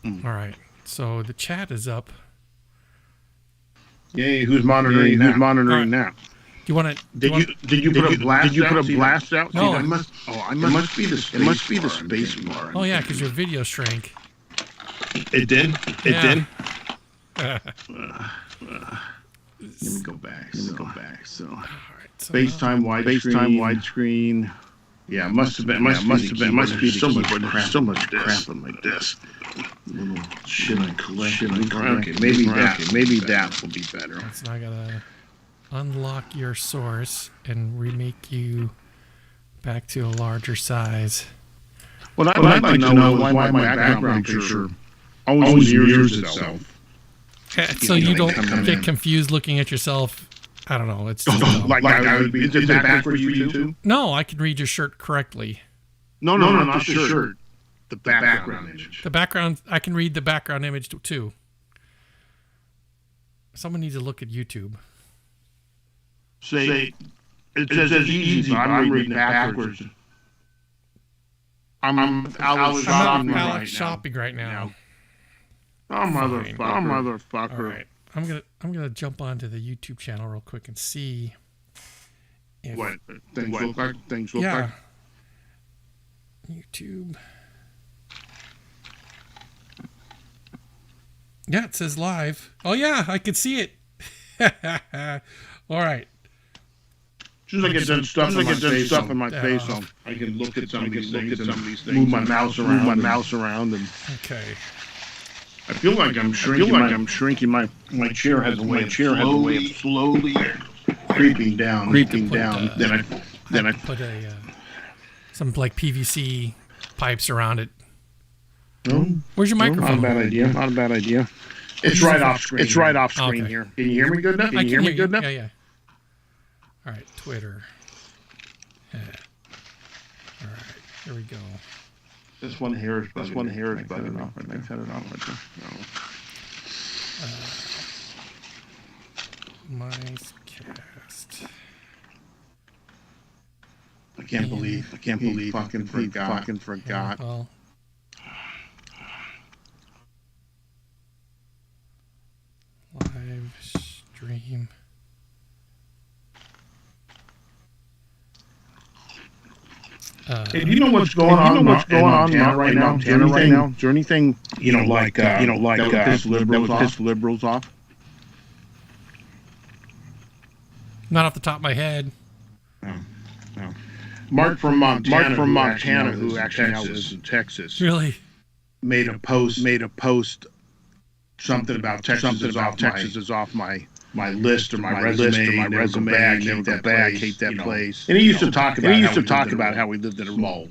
All right. So the chat is up. Yay! Who's monitoring? Who's monitoring now? Do you want to? Did you put a blast out? No. It must be the space bar. Oh yeah, because your video shrank. It did. It did. Let me go back. So, All right, so FaceTime widescreen. Yeah, must have been. Must be so much crap on my desk. Little shit I collect. Okay, maybe that will be better. So I gotta unlock your source and remake you back to a larger size. What I'd like to know is why my background picture always mirrors itself. So you don't get confused looking at yourself. I don't know. It's just is it backwards for you too? No, I can read your shirt correctly. No, not the shirt. The background image. The background, I can read the background image too. Someone needs to look at YouTube. Say, it says easy, but I'm reading it backwards. I'm out shopping right now. Oh, motherfucker. All right. I'm gonna jump onto the YouTube channel real quick and see if what things look like. YouTube. Yeah, it says live. Oh yeah, I can see it. All right. As soon as I get done stuff in my face, I can look at some of these things. Move my mouse around, and okay. I feel like I'm shrinking. My chair has a way of slowly creeping down. Then I put some like PVC pipes around it. Where's your microphone? Not a bad idea. It's right off screen. Here. Can you hear me good enough? Yeah. All right, Twitter. Yeah. All right, here we go. This one here is bugging off. I think set it off. No. MiceCast. I can't believe fucking forgot. Well. Live stream. Hey, do you know what's going on in Montana right now? Is there anything that would piss liberals off? Not off the top of my head. No. Mark from Montana, who actually now lives in Texas, really made a post. Something about Texas is off my list or my resume. I hate that place. And he used to talk about how we lived in a small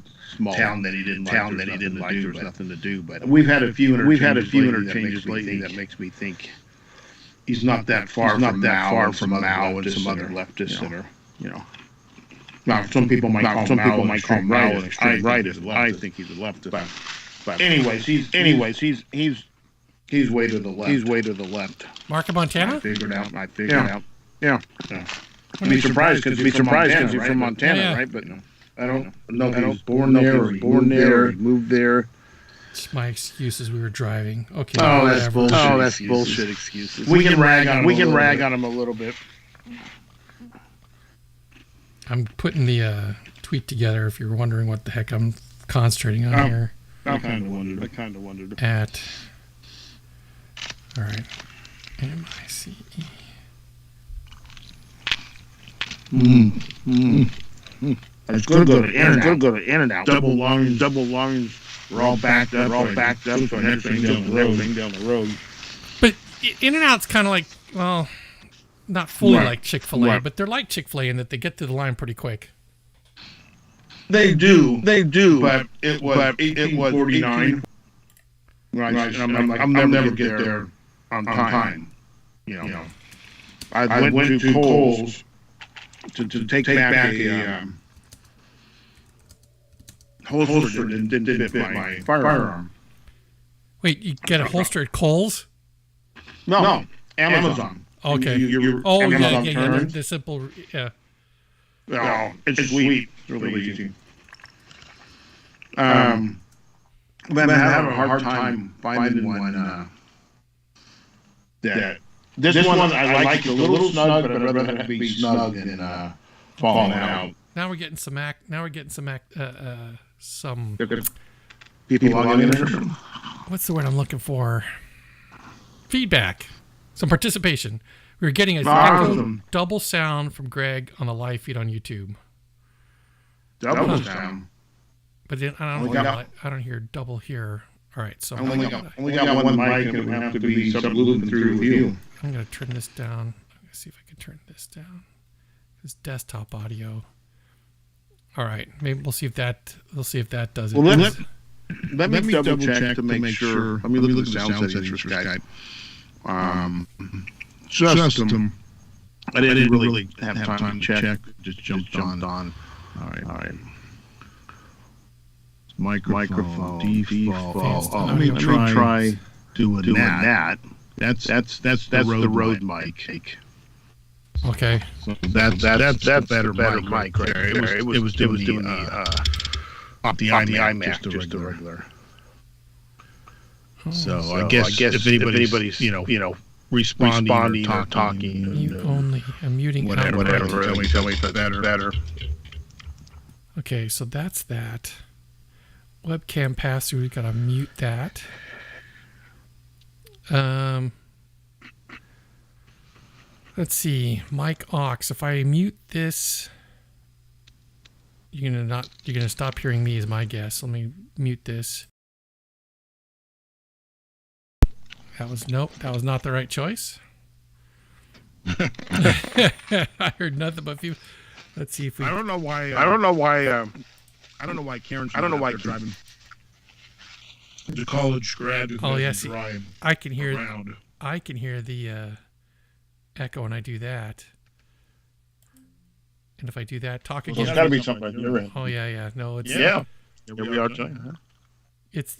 town that he didn't like. There was nothing to do. But we've had a few interchanges lately that makes me think he's not that far from Mao and some other leftists that are, Now, some people might call Mao an extreme rightist. I think he's a leftist. But anyways, he's way to the left. Mark of Montana? I figured out. Yeah. I'd be surprised because he's from Montana, right? But I don't know. He was born there. He moved there. It's my excuses. We were driving. Okay. Oh, that's bullshit. That's bullshit excuses. We can rag on him a little bit. I'm putting the tweet together. If you're wondering what the heck I'm concentrating on here. I kind of wondered. All right. MiCE. It's going to go to in and out. Double lines. We're all backed up. So next thing down the road. But In-N-Out's kind of like, well, not fully like Chick-fil-A, but they're like Chick-fil-A in that they get to the line pretty quick. They do. But it was 1849. Right. I'll never get there on time. I went to Kohl's to take back a holster that didn't fit my firearm. Wait, you get a holster at Kohl's? No, Amazon. Okay. Amazon the simple, yeah. No, it's sweet. It's really easy. I'm having a hard time finding one that. This one I like. It's a little snug, but I'd rather have it be snug than falling out. Now we're getting some some People logging in. What's the word I'm looking for? Feedback. Some participation. We were getting a echo double sound from Greg on the live feed on YouTube. Double sound. But then I don't hear double here. All right, so I only got one mic, and it would have to be something looping through with you. I'm gonna turn this down. I'm gonna see if I can turn this down. This desktop audio. All right, maybe we'll see if that does it. Well, let me double check to make sure. Let me look at the sound settings for Skype. System. I didn't really have time to check. Just jumped on. All right. Microphone default. Let me try doing that. That's the Rode mic. Okay. So that's better mic right there. It was doing the iMac, just the regular. So I guess if anybody's responding or talking, mute only. I'm muting whatever. Tell me better. Okay, so that's that. Webcam pass through. We gotta mute that. Let's see. Mic aux. If I mute this, you're gonna stop hearing me, is my guess. Let me mute this. That was not the right choice. I heard nothing but people. Let's see if we. I don't know why Karen's driving. The college grad. Oh yes, I can hear. Around. I can hear the echo when I do that. And if I do that, talk again. There's got to be something on your end. Oh yeah. No, it's Here we are. Huh? It's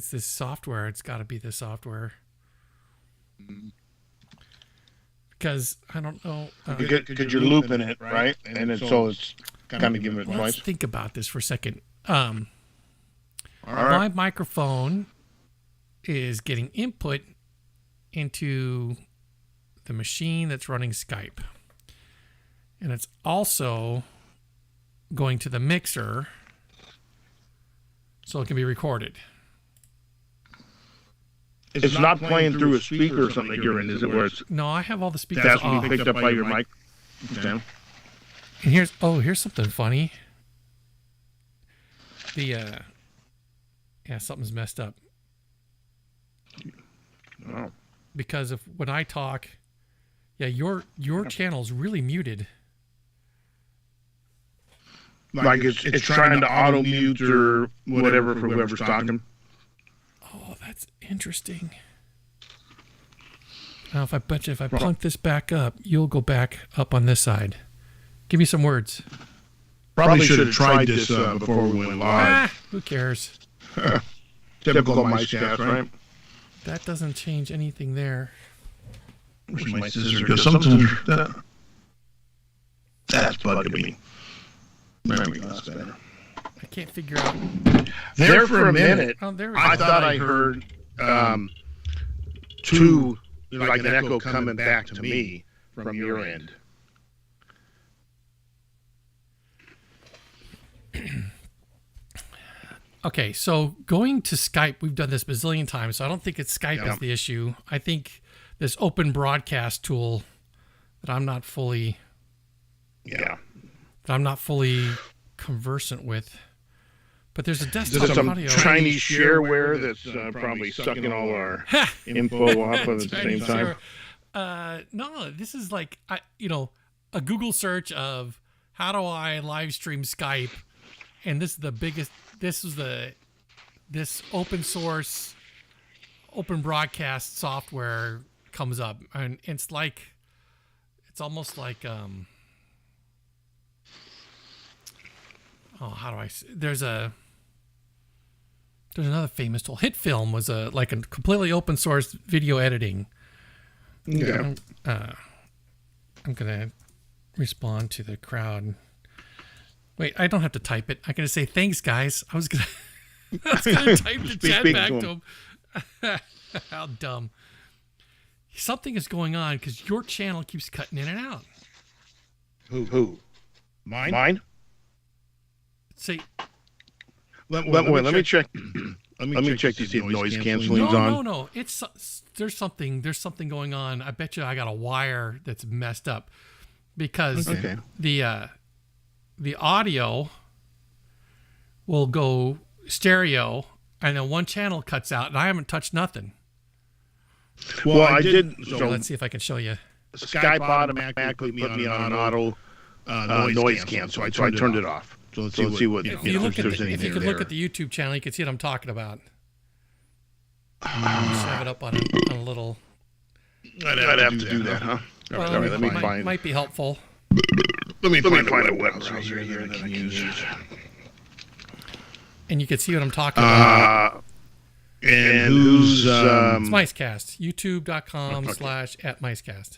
this software. It's got to be the software. Because I don't know. Because you're looping it, right? And so it's kind of giving it twice. Let's think about this for a second. All right. My microphone is getting input into the machine that's running Skype. And it's also going to the mixer so it can be recorded. It's not playing through a speaker or something that you're in, is it? Where it's no, I have all the speakers that's off. being picked up by your mic. Okay. And here's something funny. Something's messed up. Oh. Because when I talk, your channel's really muted. Like it's trying to auto mute or whatever for whoever's talking. Oh, that's interesting. Now, if I plunk this back up, you'll go back up on this side. Give me some words. Probably should have tried this before we went live. Who cares? Typical MiceCast, right? That doesn't change anything there. Where's my scissors? Because sometimes that's bugging me. There we go. That's better. I can't figure out. There for a minute, I thought I heard two, like an echo coming back to me from your end. Okay, so going to Skype, we've done this a bazillion times, so I don't think it's Skype is the issue. I think this open broadcast tool that I'm not fully conversant with. But there's a desktop There's some audio. Chinese shareware that's probably sucking all our info off at the same time. No, this is like a Google search of how do I live stream Skype, and this is the biggest. This open source, open broadcast software comes up, and it's almost like how do I? There's another famous tool. HitFilm was a completely open source video editing. Yeah. I'm gonna respond to the crowd. Wait, I don't have to type it. I can just say thanks, guys. I was gonna. I was going to type the chat Speak back to to him. How dumb. Something is going on because your channel keeps cutting in and out. Who? Mine? Say, Let me check. Let me check to see if noise canceling's on. no. There's something going on. I bet you I got a wire that's messed up because the audio will go stereo and then one channel cuts out and I haven't touched nothing. Well, I did. So let's see if I can show you. Skype automatically put me on auto noise cancel, so I turned it off. So let's see what If you look at the YouTube channel, you can see what I'm talking about. Just have it up on a little. I'd have to do that, huh? Well, All right, let me find. Might be helpful. Let me find a web browser here that I can use. And you can see what I'm talking about. And who's it's MiceCast. YouTube.com/@MiceCast.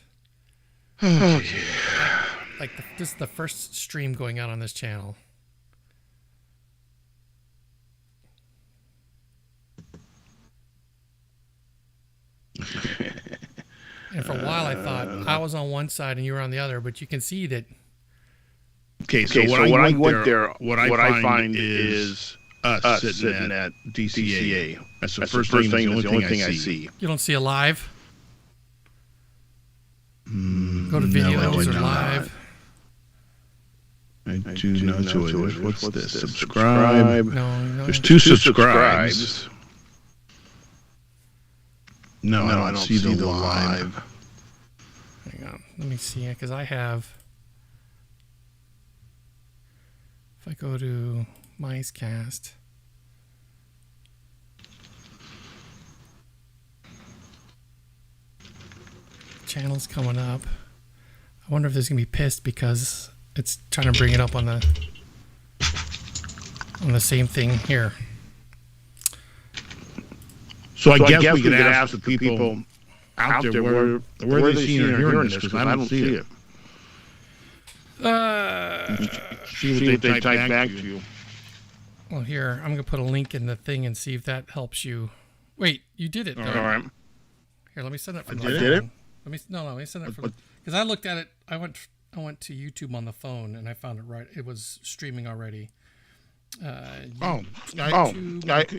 Okay. This is the first stream going out on this channel. And for a while I thought I was on one side and you were on the other, but you can see that. Okay, so when I went there, what I find is us sitting at DCA. That's the first thing. It's the only thing I see. You don't see a live? Go to videos or live. I do not. So what's this? Subscribe. No. There's 2 subscribes. No, I don't see the live. Hang on. Let me see. Because I have. If I go to MiceCast. Channel's coming up. I wonder if this is going to be pissed because it's trying to bring it up on the same thing here. So I guess we could ask the people out there where they seeing or hearing this, because I don't see it. See what they type back to you. Well, here, I'm going to put a link in the thing and see if that helps you. Wait, you did it, though. All right. Here, let me send it from the phone. Did it? Let me send it from... Because I looked at it, I went to YouTube on the phone, and I found it right. It was streaming already. I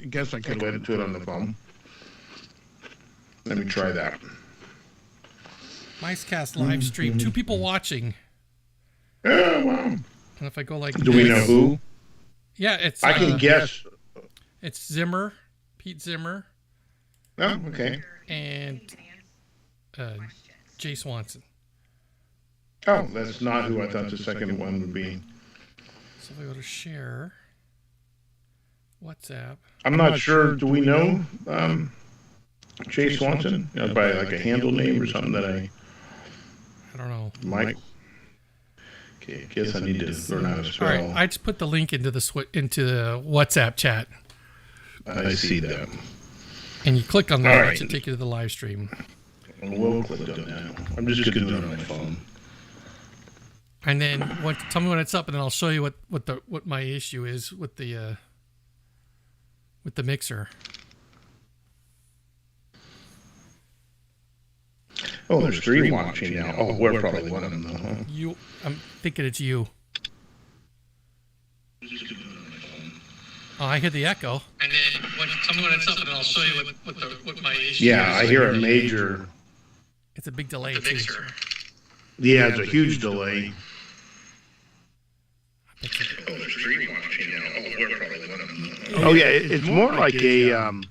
guess I could have added to it on the phone. Let me try that. MiceCast live stream. 2 people watching. Oh, wow. And if I go like Do we know who? Yeah, it's... I can guess. It's Zimmer. Pete Zimmer. Oh, okay. And Jay Swanson. Oh, that's not who I thought the second one would be. So if I go to share... WhatsApp. I'm not sure. Do we know Jay Swanson? By like a handle name or something that I don't know. Mike. Okay, I guess I need to learn how to spell. All right, I just put the link into the WhatsApp chat. I see that. And you click on that, it should take you to the live stream. We'll click on that. I'm just going to do it on my phone. And then tell me when it's up, and then I'll show you what my issue is with the mixer. Oh, there's 3 watching now. Oh, we're probably one of them, though, huh? I'm thinking it's you. Oh, I hear the echo. And then tell me when it's up, and I'll show you what my issue is. Yeah, I hear a major... It's a big delay, too. Yeah, it's a huge delay. Oh, there's 3 watching now. Oh, we're probably one of them. Oh, yeah, it's more like an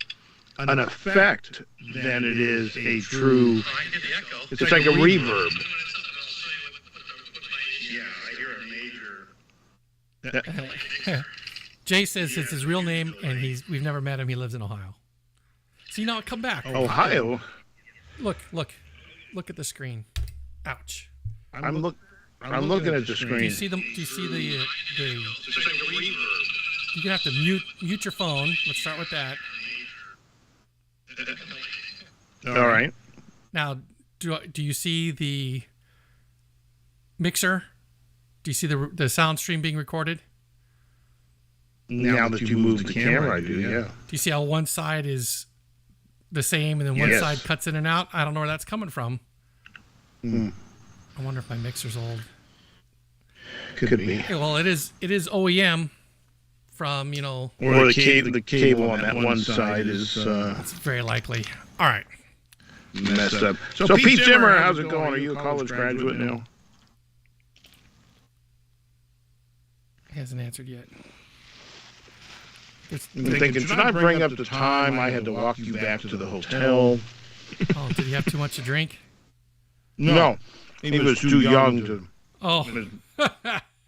effect than it is a true... It's like a reverb. Yeah, I hear a major... Jay says it's his real name, and we've never met him. He lives in Ohio. See, now come back. Ohio? Look at the screen. Ouch. I'm looking at the screen. Do you see the you're gonna have to mute your phone. Let's start with that. All right. Now, do you see the mixer? Do you see the sound stream being recorded? Now that you move the camera, I do, yeah. Do you see how one side is the same and then one side cuts in and out? I don't know where that's coming from. I wonder if my mixer's old. Could be. Okay, well, it is OEM from, you know... Or the cable on that one side is... It's very likely. All right. Messed up. So Pete Zimmer, how's it going? Are you a college graduate now? He hasn't answered yet. I'm thinking, should I bring up the time I had to walk you back to the hotel? Oh, did he have too much to drink? No. He was too young to... Oh.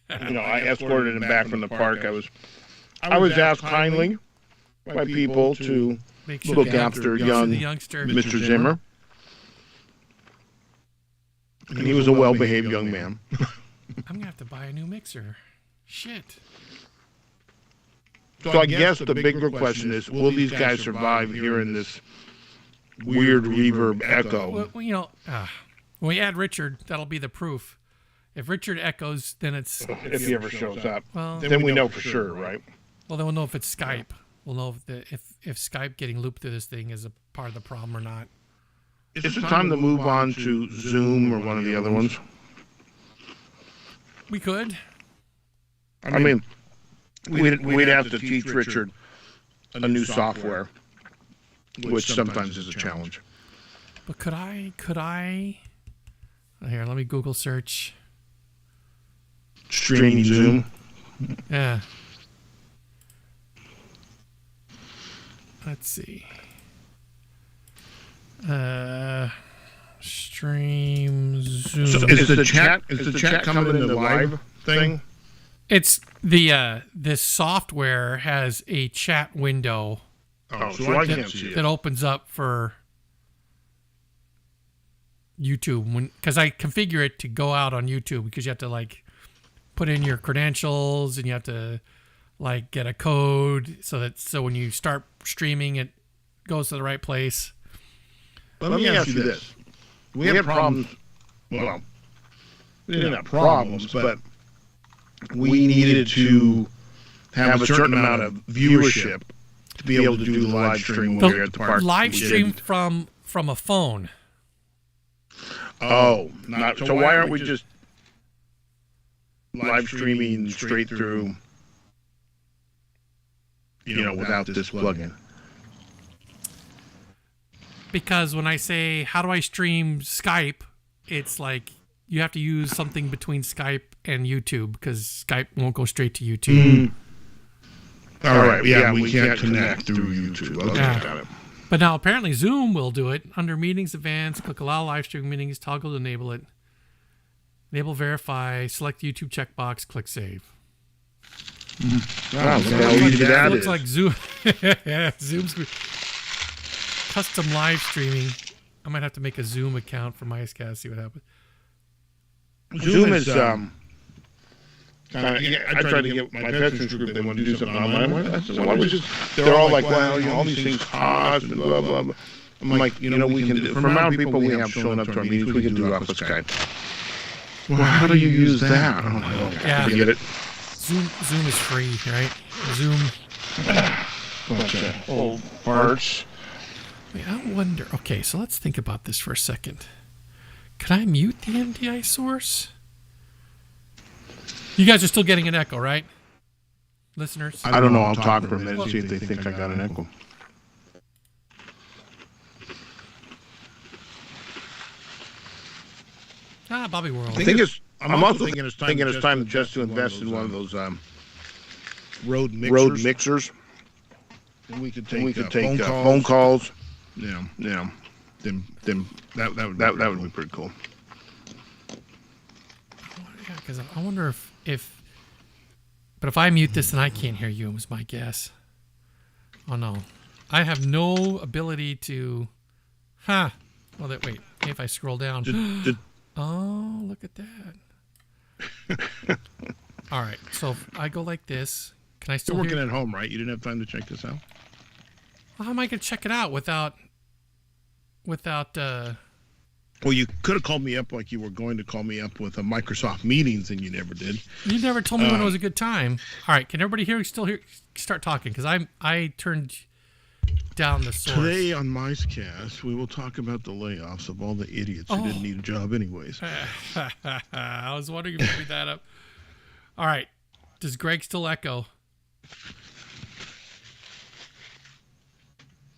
I escorted him back from the park. I was asked kindly by people to look after young Mr. Zimmer. And he was a well-behaved young man. I'm going to have to buy a new mixer. Shit. So I guess the bigger question is, will these guys survive hearing this weird reverb echo? Well, when we add Richard, that'll be the proof. If Richard echoes, then it's... If he ever shows up. Well, then we know for sure, right? Well, then we'll know if it's Skype. We'll know if Skype getting looped through this thing is a part of the problem or not. Is it time to move on to Zoom or one of the other ones? We could. I mean, we'd have to teach Richard a new software, which sometimes is a challenge. But could I? Here, let me Google search. Streaming Zoom. Yeah. Let's see. Stream Zoom. So is the chat coming in the live thing? It's the this software has a chat window. Oh, so I can't see it. That opens up for YouTube because I configure it to go out on YouTube because you have to put in your credentials and you have to get a code so when you start streaming it goes to the right place. Let me ask you this. We had problems. Well, we didn't have problems, but we needed to have a certain amount of viewership to be able to do the live stream when we were at the park. Live stream from a phone. Oh, so why aren't we just live streaming straight through, without this plugin? Because when I say, how do I stream Skype, it's you have to use something between Skype and YouTube because Skype won't go straight to YouTube. All right. Yeah, we can't connect through YouTube. Okay, got it. But now apparently Zoom will do it. Under Meetings Advanced, click Allow Live Stream Meetings, toggle to enable it. Enable Verify, select YouTube checkbox, click Save. Wow, look how easy that is. Looks like Zoom. Yeah, Zoom's custom live streaming. I might have to make a Zoom account for MiceCast, see what happens. Zoom is I tried to get my veterans group, they want to do something online. I said, why don't we just, they're all like, well, all these things cost and blah, blah, blah. I'm like, we can, from the amount of people we have showing up to our meetings, we can do it off of Skype. Well, how do you use that? I don't know. Yeah. You get it? Zoom is free, right? Zoom. Bunch of old parts. Wait, I wonder. Okay, so let's think about this for a second. Could I mute the MDI source? You guys are still getting an echo, right? Listeners? I don't know. I'll talk for a minute and see if they think I got an echo. Bobby World. I'm also thinking it's time just to invest in one of those Rode mixers. And we could take phone calls. Yeah. Then that would be pretty cool. Yeah, because I wonder but if I mute this, then I can't hear you. Was my guess. Oh no, I have no ability to. Well, wait. If I scroll down. Oh, look at that. All right, so if I go like this, can I still You're working at home, right? You didn't have time to check this out? Well, how am I going to check it out without Well, you could have called me up like you were going to call me up with a Microsoft meetings, and you never did. You never told me when it was a good time. All right, can everybody here still hear? Start talking, because I turned down the source. Today on MiceCast, we will talk about the layoffs of all the idiots who didn't need a job anyways. I was wondering if you beat that up. All right, does Greg still echo?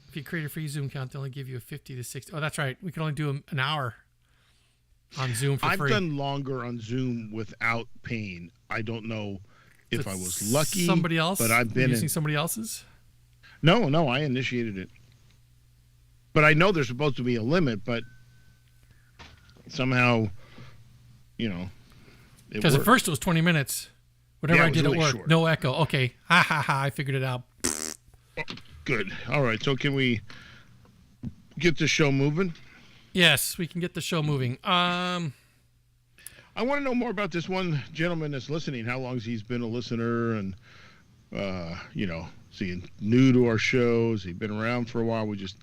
If you create a free Zoom account, they only give you a 50 to 60. Oh, that's right. We can only do an hour on Zoom for free. I've done longer on Zoom without paying. I don't know if I was lucky. Somebody else? But I've been using somebody else's? No, I initiated it. But I know there's supposed to be a limit, but somehow, because at first it was 20 minutes. Whatever I did really at work. Short. No echo. Okay. Ha ha ha. I figured it out. Good. All right. So can we get the show moving? Yes, we can get the show moving. I want to know more about this one gentleman that's listening. How long he's been a listener, and is he new to our shows? Has he been around for a while? We just,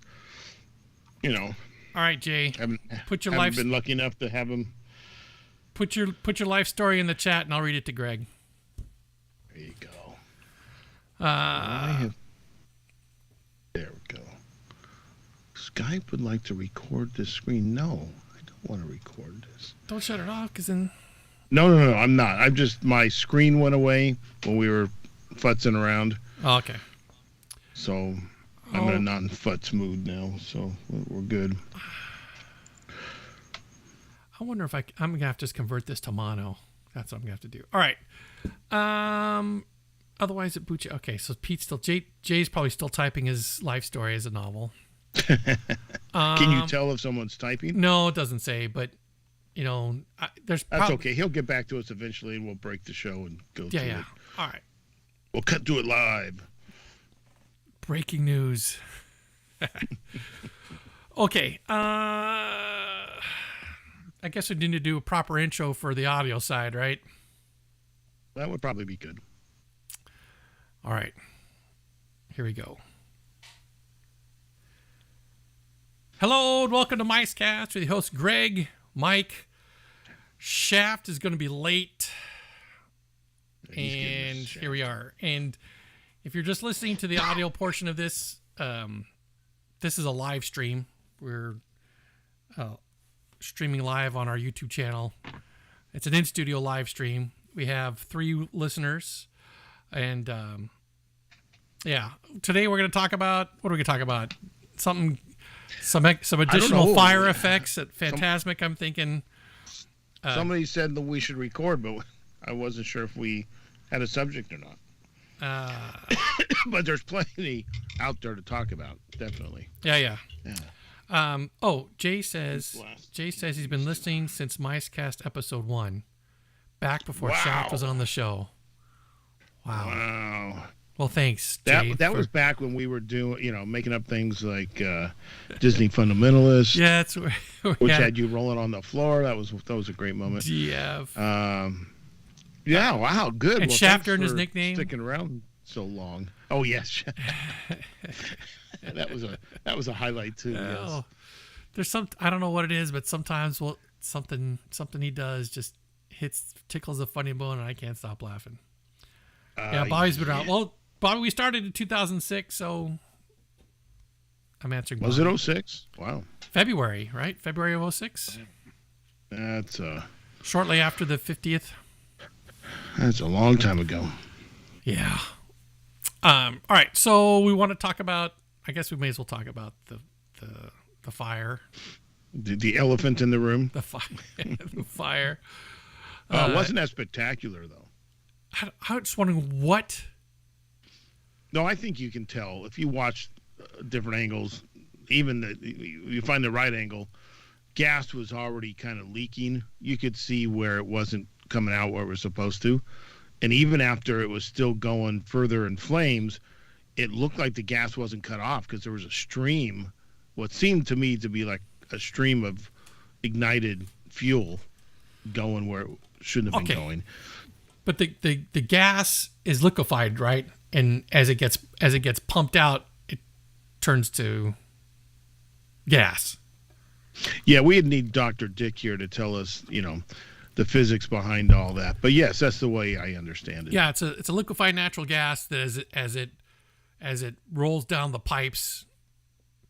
All right, Jay. Haven't been lucky enough to have him. Put your life story in the chat, and I'll read it to Greg. There you go. There we go. Skype would like to record this screen. No, I don't want to record this. Don't shut it off, because then... No, I'm not. My screen went away when we were futzing around. Oh, okay. So I'm in a non-futz mood now, so we're good. I wonder if I'm going to have to just convert this to mono. That's what I'm going to have to do. All right. Otherwise, it boots you. Okay, so Pete's still... Jay's probably still typing his life story as a novel. Can you tell if someone's typing? No, it doesn't say, but, there's... That's okay. He'll get back to us eventually, and we'll break the show and go through it. All right. We'll cut to it live. Breaking news. Okay. I guess we need to do a proper intro for the audio side, right? That would probably be good. All right. Here we go. Hello and welcome to MiceCast with your host Greg, Mike. Shaft is going to be late. And here we are. And if you're just listening to the audio portion of this, this is a live stream. We're streaming live on our YouTube channel. It's an in-studio live stream. We have 3 listeners. And, today we're going to talk about, what are we going to talk about? Some additional fire effects at Fantasmic, I'm thinking. Somebody said that we should record, but I wasn't sure if we had a subject or not. But there's plenty out there to talk about, definitely. Yeah. Jay says he's been listening since MiceCast episode 1, back before Shaft was on the show. Wow. Well, thanks, Jay. That was back when we were doing, making up things like Disney Fundamentalist. Yeah, that's which had you rolling on the floor. That was a great moment. Yeah. Yeah. Wow. Good. And Shaft earned his nickname. Sticking around so long. Oh yes. that was a highlight too. Yes. There's I don't know what it is, but sometimes something he does just tickles a funny bone, and I can't stop laughing. Bobby's been around. Well, Bobby, we started in 2006, so I'm answering. Was it 06? Wow. February, right? February of 06? That's shortly after the 50th. That's a long time ago. Yeah. All right, so we want to talk about, I guess we may as well talk about the fire. The elephant in the room. The fire. The fire. It wasn't that spectacular, though. I'm just wondering what. No, I think you can tell if you watch different angles. Even you find the right angle, gas was already kind of leaking. You could see where it wasn't coming out where it was supposed to, and even after it was still going further in flames, it looked like the gas wasn't cut off because there was a stream, what seemed to me to be like a stream of ignited fuel going where it shouldn't have been going. But the gas is liquefied, right? And as it gets pumped out, it turns to gas. Yeah, we'd need Dr. Dick here to tell us, the physics behind all that. But yes, that's the way I understand it. Yeah, it's a liquefied natural gas that as it rolls down the pipes,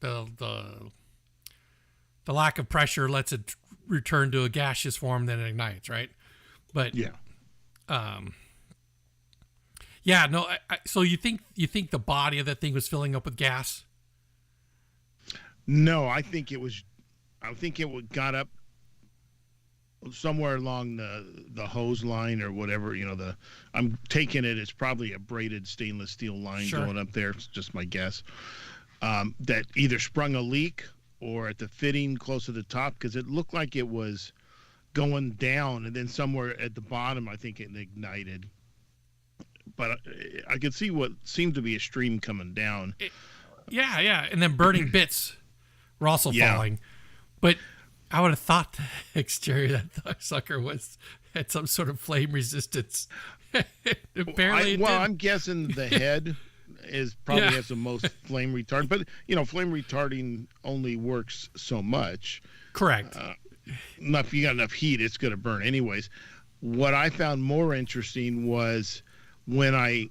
the lack of pressure lets it return to a gaseous form, then it ignites, right? But yeah. So you think the body of that thing was filling up with gas? No, I think it got up somewhere along the hose line or whatever. I'm taking it's probably a braided stainless steel line going up there. It's just my guess. That either sprung a leak or at the fitting close to the top, because it looked like it was going down, and then somewhere at the bottom, I think it ignited. But I could see what seemed to be a stream coming down. And then burning bits were also falling. But I would have thought the exterior of that sucker had some sort of flame resistance. Apparently, I'm guessing the head probably has the most flame retardant. But flame retarding only works so much. Correct. If you got enough heat, it's going to burn anyways. What I found more interesting was when I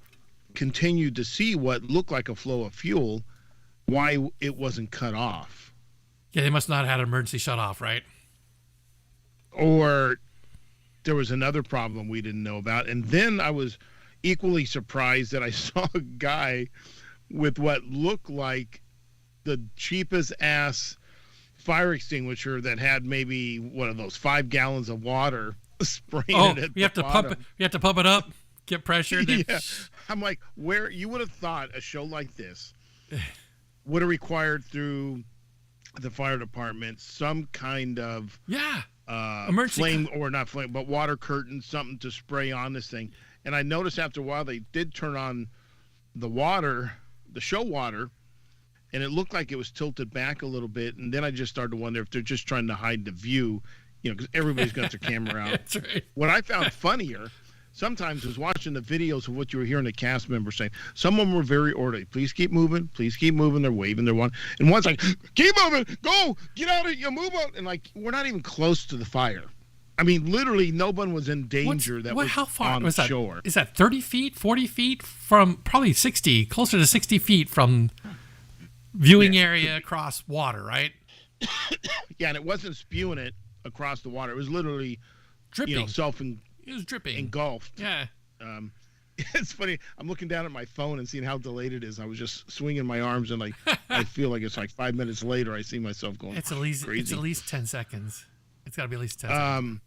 continued to see what looked like a flow of fuel, why it wasn't cut off. Yeah, they must not have had an emergency shut off, right? Or there was another problem we didn't know about. And then I was equally surprised that I saw a guy with what looked like the cheapest ass fire extinguisher that had maybe one of those 5 gallons of water spraying it at you have to bottom. You have to pump it up, get pressure. Then... Yeah. I'm like, where you would have thought a show like this would have required through the fire department some kind of emergency flame, or not flame, but water curtain, something to spray on this thing. And I noticed after a while they did turn on the water, the show water, and it looked like it was tilted back a little bit. And then I just started to wonder if they're just trying to hide the view, because everybody's got their camera out. That's right. What I found funnier sometimes was watching the videos of what you were hearing the cast members saying. Some of them were very orderly. Please keep moving. Please keep moving. They're waving their one. And one's like, keep moving. Go. Get out of it. You move on. And we're not even close to the fire. I mean, literally, no one was in danger how far on was that? shore. Is that 30 feet, 40 feet from probably 60, closer to 60 feet from viewing area across water, right? Yeah, and it wasn't spewing it across the water. It was literally dripping. It was dripping. Engulfed. Yeah. It's funny. I'm looking down at my phone and seeing how delayed it is. I was just swinging my arms and I feel like it's 5 minutes later. I see myself going. It's at least 10 seconds. It's got to be at least 10 seconds.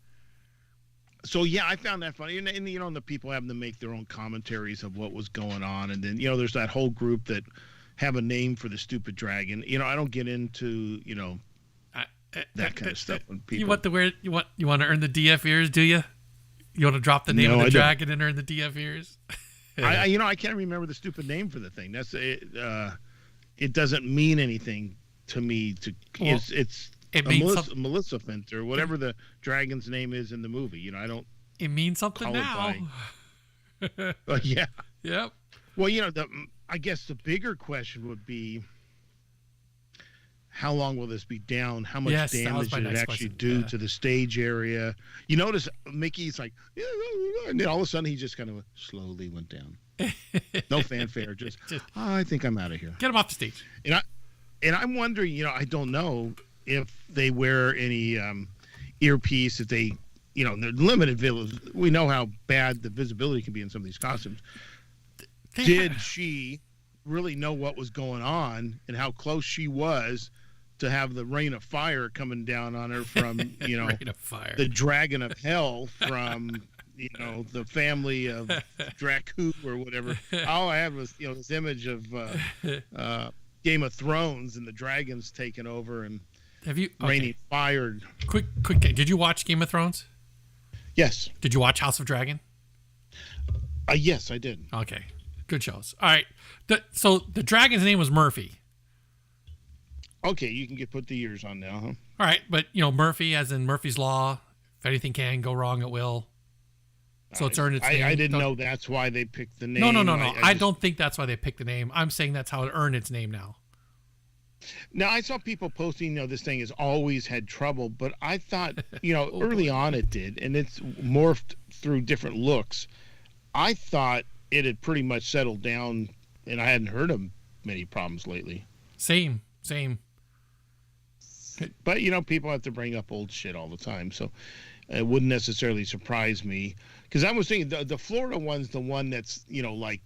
So yeah, I found that funny, and the people having to make their own commentaries of what was going on, and then there's that whole group that have a name for the stupid dragon. I don't get into that kind of stuff when people. You want to earn the DF ears, do you? You want to drop the name of the dragon and earn the DF ears? I can't remember the stupid name for the thing. That's it. It doesn't mean anything to me. It means Maleficent or whatever the dragon's name is in the movie. I don't. It means something now. Yeah. Yep. Well, I guess the bigger question would be, how long will this be down? How much damage did it actually do to the stage area? You notice Mickey's like, and then all of a sudden he just kind of slowly went down. No fanfare, just I think I'm out of here. Get him off the stage. And I'm wondering, I don't know if they wear any earpiece, if they, they're limited. We know how bad the visibility can be in some of these costumes. Did she really know what was going on and how close she was to have the rain of fire coming down on her from, rain of fire. The dragon of hell from, the family of Dracu or whatever. All I had was, this image of Game of Thrones and the dragons taking over and raining fire. Quick, did you watch Game of Thrones? Yes. Did you watch House of Dragon? Yes, I did. Okay. Good shows. All right. So the dragon's name was Murphy. Okay, you can put the ears on now, huh? All right, but Murphy, as in Murphy's Law. If anything can go wrong, it will. So it's earned its name. I didn't know that's why they picked the name. No. I don't think that's why they picked the name. I'm saying that's how it earned its name now. Now, I saw people posting, this thing has always had trouble, but I thought, early on it did, and it's morphed through different looks. I thought it had pretty much settled down, and I hadn't heard of many problems lately. Same. But, people have to bring up old shit all the time, so it wouldn't necessarily surprise me. Because I was thinking the Florida one's the one that's, like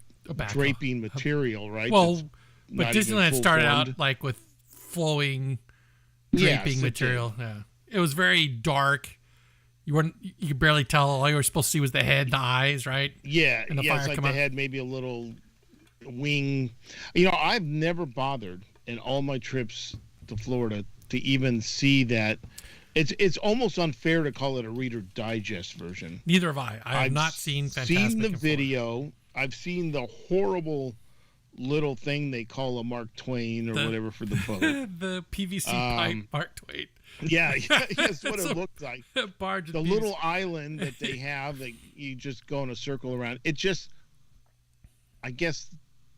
draping material, right? Well, but Disneyland started out like with flowing draping material. Yeah, it was very dark. You could barely tell. All you were supposed to see was the head and the eyes, right? Yeah, and the it's like the head, maybe a little wing. I've never bothered in all my trips to Florida to even see that. It's almost unfair to call it a Reader Digest version. Neither have I. I've not seen Fantasmic. I've seen the video. I've seen the horrible little thing they call a Mark Twain or whatever for the boat. The PVC pipe Mark Twain. Yeah, that's what it looks like. Barge the little island that they have that you just go in a circle around. It just, I guess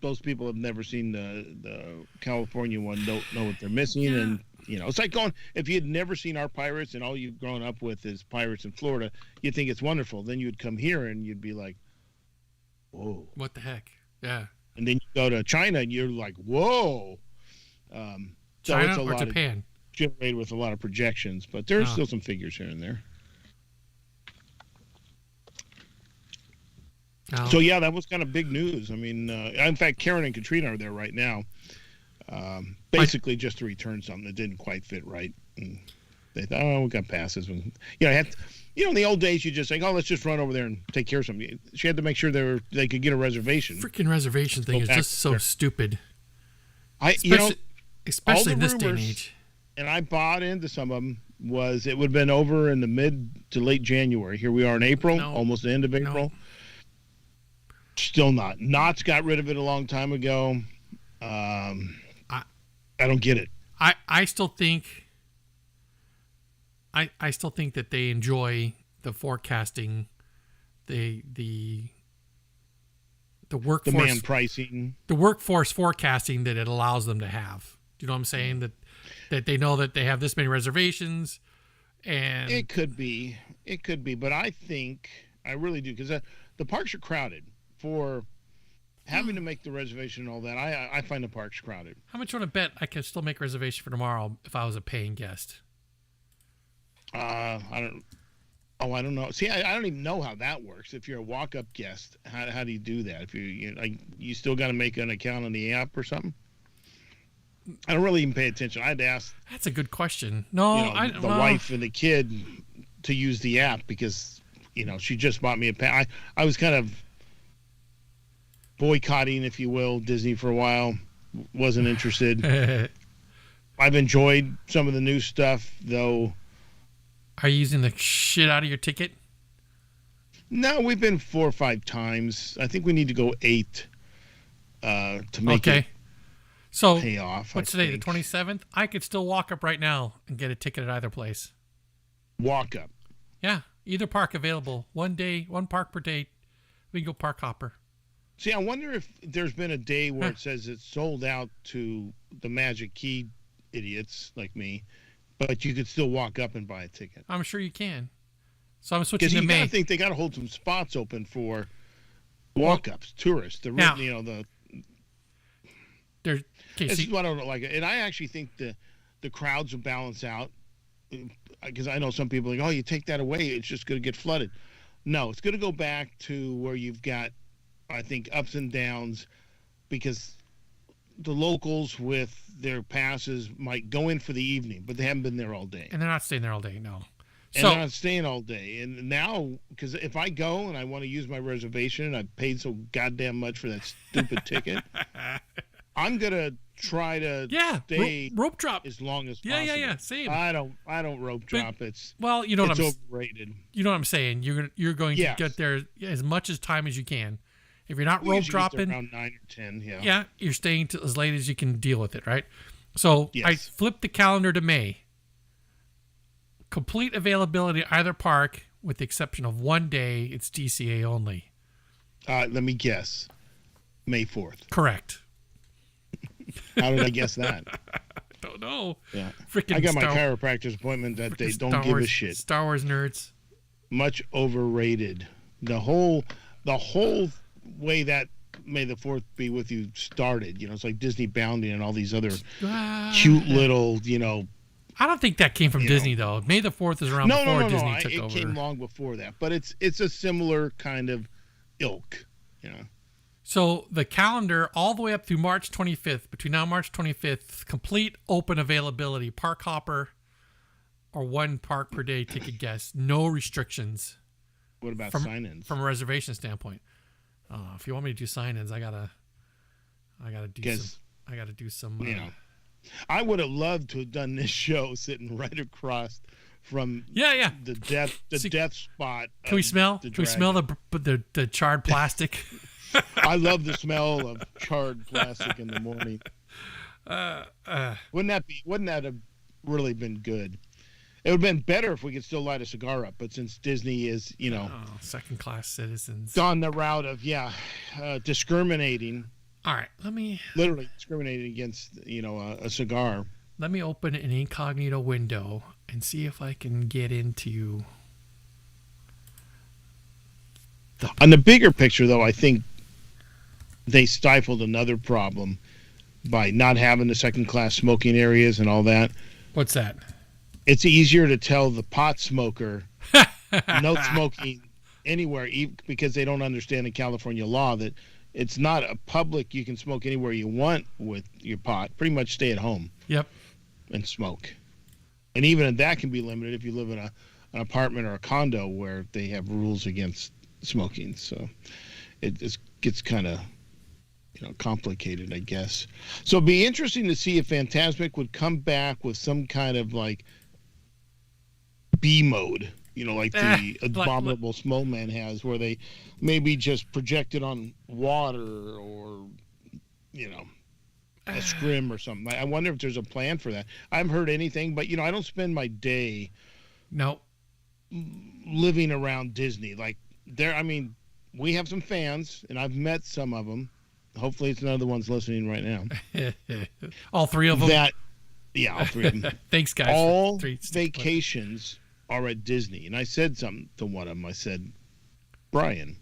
those people have never seen the California one, don't know what they're missing. Yeah. And, it's like if you had never seen our pirates and all you've grown up with is pirates in Florida, you'd think it's wonderful. Then you'd come here and you'd be like, whoa. What the heck? Yeah. And then you go to China and you're like, whoa. China or Japan? Generated with a lot of projections, but there's still some figures here and there. Oh. So, yeah, that was kind of big news. I mean, in fact, Karen and Katrina are there right now. Basically just to return something that didn't quite fit right. And they thought, we got passes. And, in the old days, you just think, let's just run over there and take care of something. She had to make sure they could get a reservation. Freaking reservation thing is just so stupid. Especially in this day and age. And I bought into some of them, it would have been over in the mid to late January. Here we are in April, almost the end of April. No. Still not. Knott's got rid of it a long time ago. I don't get it. I still think I still think that they enjoy the forecasting, the workforce demand pricing, the workforce forecasting that it allows them to have. Do you know what I'm saying? That they know that they have this many reservations, and it could be, but I really do, because the parks are crowded for. Having to make the reservation and all that, I find the parks crowded. How much you want to bet I can still make a reservation for tomorrow if I was a paying guest? I don't know. See, I don't even know how that works. If you're a walk-up guest, how do you do that? If you still got to make an account on the app or something? I don't really even pay attention. I had to ask. That's a good question. No, the wife and the kid to use the app because she just bought me a pass. I was kind of boycotting, if you will, Disney for a while. Wasn't interested. I've enjoyed some of the new stuff, though. Are you using the shit out of your ticket? No, we've been 4 or 5 times. I think we need to go 8 to make it pay off. What's today, the 27th? I could still walk up right now and get a ticket at either place. Walk up? Yeah, either park available. 1 day, 1 park per day. We can go park hopper. See, I wonder if there's been a day where it says it's sold out to the Magic Key idiots like me, but you could still walk up and buy a ticket. I'm sure you can. So I'm switching to May. Because I think they got to hold some spots open for walk-ups, tourists. This is what I don't like. And I actually think the crowds will balance out, because I know some people are like, you take that away, it's just going to get flooded. No, it's going to go back to where you've got, I think, ups and downs, because the locals with their passes might go in for the evening, but they haven't been there all day. And they're not staying there all day, no. And they're not staying all day. And now, because if I go and I want to use my reservation and I've paid so goddamn much for that stupid ticket, I'm going to try to stay rope drop as long as possible. Yeah, same. I don't rope drop. It's overrated. You know what I'm saying? You're going to get there as much as time as you can. If you're not rope dropping, around 9 or 10, yeah, you're staying till as late as you can deal with it, right? So I flipped the calendar to May. Complete availability at either park, with the exception of 1 day. It's DCA only. Let me guess. May 4th. Correct. How did I guess that? don't know. Yeah. Freaking I got my chiropractor's appointment that they don't give a shit. Star Wars nerds. Much overrated. The whole way that May the 4th be with you started. It's like Disney Bounding and all these other cute little, I don't think that came from Disney, though. May the 4th is around before Disney took over. It came long before that. But it's a similar kind of ilk, So the calendar all the way up through March 25th, between now and March 25th, complete open availability, park hopper or one park per day ticket guest, no restrictions. What about sign-ins? From a reservation standpoint. If you want me to do sign-ins, I gotta do some. I would have loved to have done this show sitting right across from the death spot. Can we smell? Can we smell the charred plastic? I love the smell of charred plastic in the morning. Wouldn't that have really been good? It would have been better if we could still light a cigar up, but since Disney is, second-class citizens, gone the route of discriminating. All right, literally discriminating against a cigar. Let me open an incognito window and see if I can get into. On the bigger picture, though, I think they stifled another problem by not having the second-class smoking areas and all that. What's that? It's easier to tell the pot smoker no smoking anywhere, because they don't understand in California law that it's not a public. You can smoke anywhere you want with your pot. Pretty much stay at home. Yep. And smoke. And even that can be limited if you live in an apartment or a condo where they have rules against smoking. So it gets kind of complicated, I guess. So it'd be interesting to see if Fantasmic would come back with some kind of like B mode, like the Abominable Snowman has, where they maybe just project it on water or, a scrim or something. I wonder if there's a plan for that. I haven't heard anything, but, I don't spend my day living around Disney. Like, we have some fans, and I've met some of them. Hopefully it's none of the ones listening right now. All three of them? All three of them. Thanks, guys. All vacations are at Disney. And I said something to one of them. I said, Brian.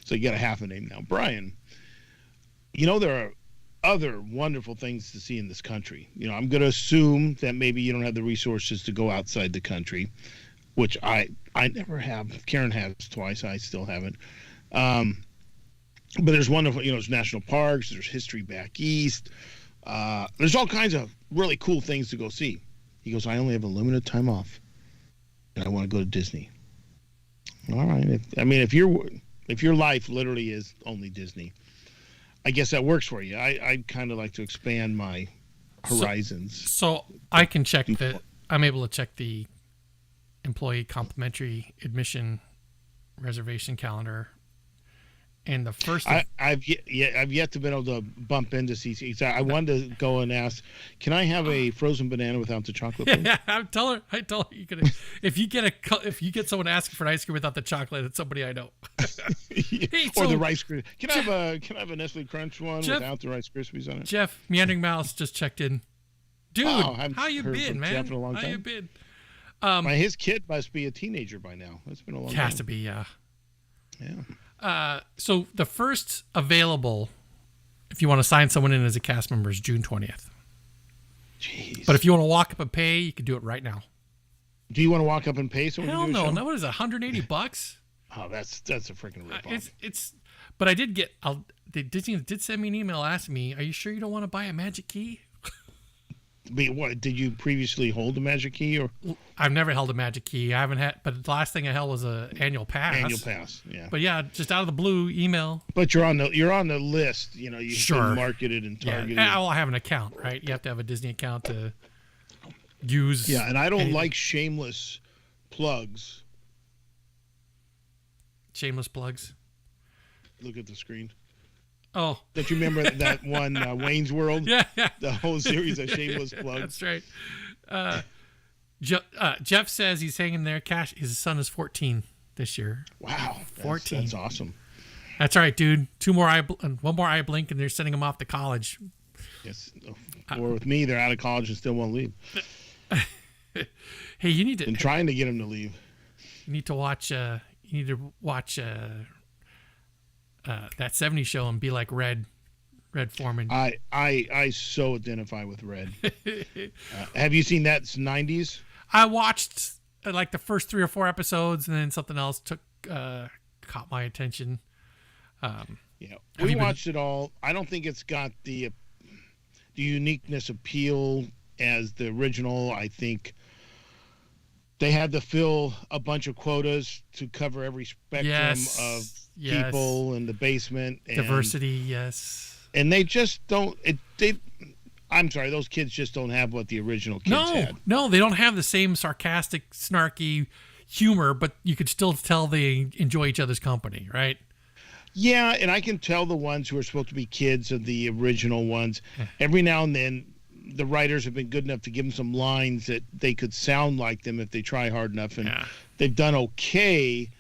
So you got a half a name now. Brian, there are other wonderful things to see in this country. I'm going to assume that maybe you don't have the resources to go outside the country, which I never have. Karen has twice. I still haven't. But there's wonderful, there's national parks. There's history back east. There's all kinds of really cool things to go see. He goes, I only have a limited time off, and I want to go to Disney. All right. If your life literally is only Disney, I guess that works for you. I'd kind of like to expand my horizons. So I can check that. I'm able to check the employee complimentary admission reservation calendar. And the first, I've yet to be able to bump into CC. I wanted to go and ask, can I have a frozen banana without the chocolate? Yeah, I tell her you can. If you get someone asking for an ice cream without the chocolate, it's somebody I know. Hey, or the Rice Krispies. Can I have a Nestle Crunch one without the Rice Krispies on it? Jeff, Meandering Mouse just checked in. Dude, how you been, man? Jeff in a long time. How you been? His kid must be a teenager by now. It's been a long time. Has to be, yeah. Yeah. So the first available, if you want to sign someone in as a cast member, is June 20th. Jeez. But if you want to walk up and pay, you can do it right now. Do you want to walk up and pay someone? Hell no. No, what is it, $180? Oh, that's a freaking ripoff. But I did get. Disney did send me an email asking me, "Are you sure you don't want to buy a magic key?" Wait, what? Did you previously hold a magic key, or? I've never held a magic key. I haven't had, but the last thing I held was an annual pass. Annual pass, yeah. But yeah, just out of the blue, email. But you're on the list. You've been marketed and targeted. Yeah, I have an account, right? You have to have a Disney account to use. Yeah, and I don't like shameless plugs. Shameless plugs. Look at the screen. Oh. Don't you remember that one, Wayne's World? Yeah. The whole series of shameless plugs. That's right. Jeff says he's hanging there. His son is 14 this year. Wow. 14. That's awesome. That's right, dude. One more eye blink, and they're sending him off to college. Yes. Or with me, they're out of college and still won't leave. Hey, you need to. I'm trying to get them to leave. You need to watch. You need to watch that '70s show and be like Red Foreman. I so identify with Red. Have you seen that '90s? I watched like the first 3 or 4 episodes, and then something else caught my attention. We watched it all. I don't think it's got the uniqueness appeal as the original. I think they had to fill a bunch of quotas to cover every spectrum of people in the basement. And, diversity, yes. And they just don't. I'm sorry, those kids just don't have what the original kids had. No, they don't have the same sarcastic, snarky humor, but you could still tell they enjoy each other's company, right? Yeah, and I can tell the ones who are supposed to be kids of the original ones, every now and then, the writers have been good enough to give them some lines that they could sound like them if they try hard enough, and they've done okay.